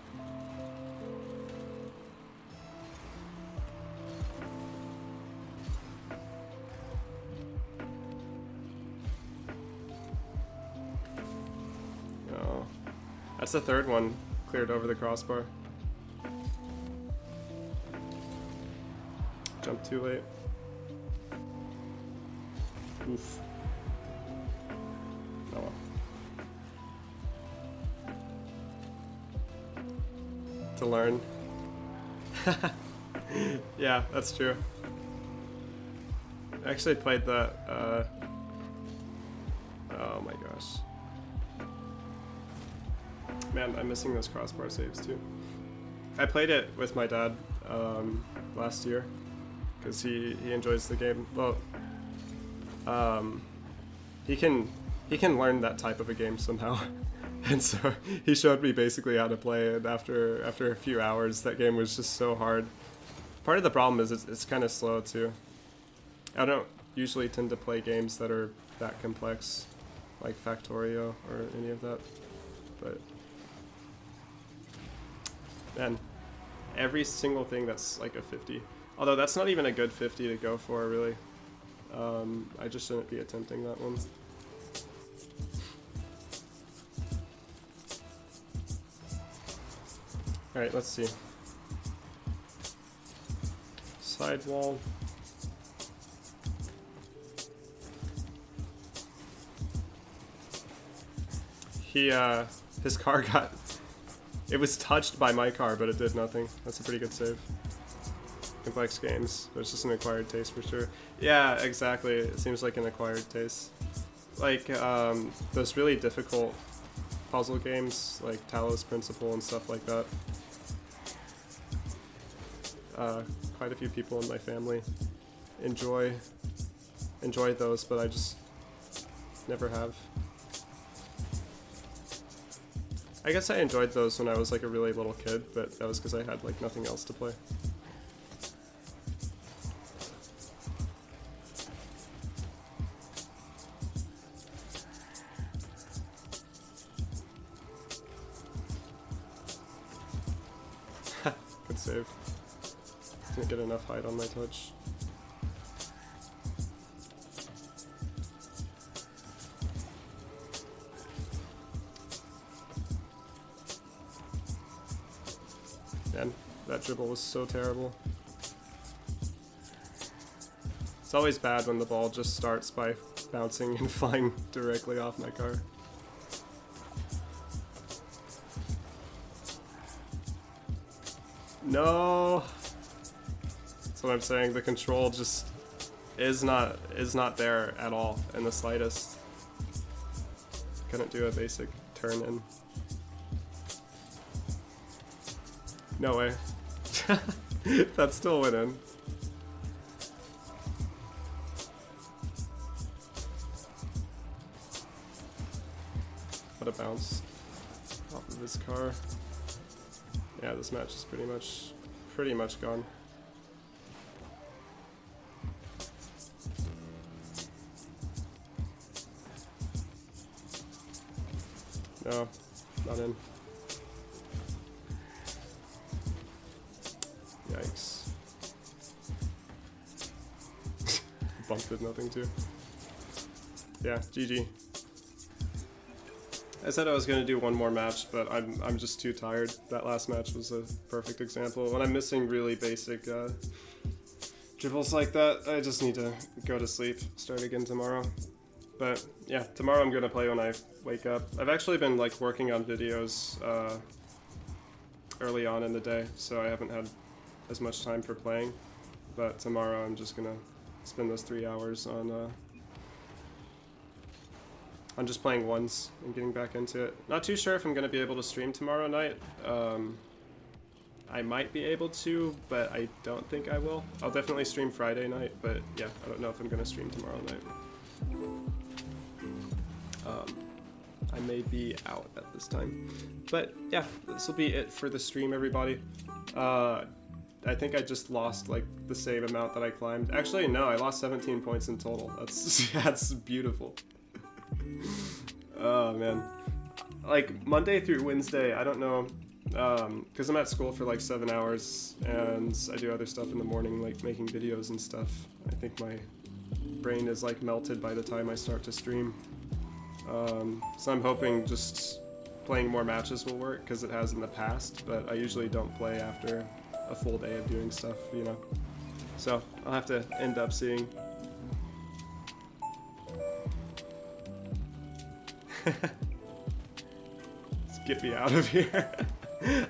No. That's the third one cleared over the crossbar. Jumped too late. Oof. Oh well. To learn. Yeah, that's true. I actually played that, oh my gosh. Man, I'm missing those crossbar saves too. I played it with my dad last year because he enjoys the game. Well, he can learn that type of a game somehow. And so he showed me basically how to play it. After a few hours, that game was just so hard. Part of the problem is it's kind of slow too. I don't usually tend to play games that are that complex, like Factorio or any of that. But man, every single thing that's like a 50. Although that's not even a good 50 to go for, really. I just shouldn't be attempting that one. Alright, let's see. Sidewall. His car it was touched by my car, but it did nothing. That's a pretty good save. Complex games, but it's just an acquired taste for sure. Yeah, exactly. It seems like an acquired taste. Like, those really difficult puzzle games, like Talos Principle and stuff like that. Quite a few people in my family enjoy those, but I just never have. I guess I enjoyed those when I was like a really little kid, but that was because I had like nothing else to play. Good save. Didn't get enough height on my touch. Man, that dribble was so terrible. It's always bad when the ball just starts by bouncing and flying directly off my car. No. That's what I'm saying. The control just is not there at all in the slightest. Couldn't do a basic turn in. No way. That still went in. What a bounce off of his car. Yeah, this match is pretty much gone. No, not in. Yikes. Bumped did nothing too. Yeah, GG. I said I was gonna do one more match, but I'm just too tired. That last match was a perfect example. When I'm missing really basic dribbles like that, I just need to go to sleep. Start again tomorrow. But yeah, tomorrow I'm gonna play when I wake up. I've actually been like working on videos early on in the day, so I haven't had as much time for playing. But tomorrow I'm just gonna spend those 3 hours on just playing ones and getting back into it. Not too sure if I'm gonna be able to stream tomorrow night. I might be able to, but I don't think I will. I'll definitely stream Friday night, but yeah, I don't know if I'm gonna stream tomorrow night. I may be out at this time. But yeah, this will be it for the stream, everybody. I think I just lost like the same amount that I climbed. Actually, no, I lost 17 points in total. That's beautiful. Oh man. Like Monday through Wednesday, I don't know, because I'm at school for like 7 hours and I do other stuff in the morning, like making videos and stuff. I think my brain is like melted by the time I start to stream. So I'm hoping just playing more matches will work, because it has in the past, but I usually don't play after a full day of doing stuff, you know. So I'll have to end up seeing. Let's get me out of here.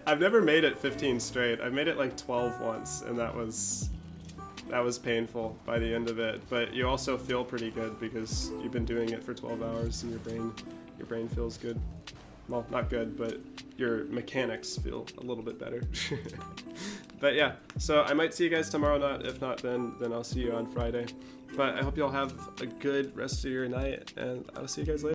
I've never made it 15 straight. I've made it like 12 once, and that was painful by the end of it. But you also feel pretty good because you've been doing it for 12 hours and your brain feels good. Well, not good, but your mechanics feel a little bit better. But yeah, so I might see you guys tomorrow night. If not, then I'll see you on Friday. But I hope you all have a good rest of your night, and I'll see you guys later.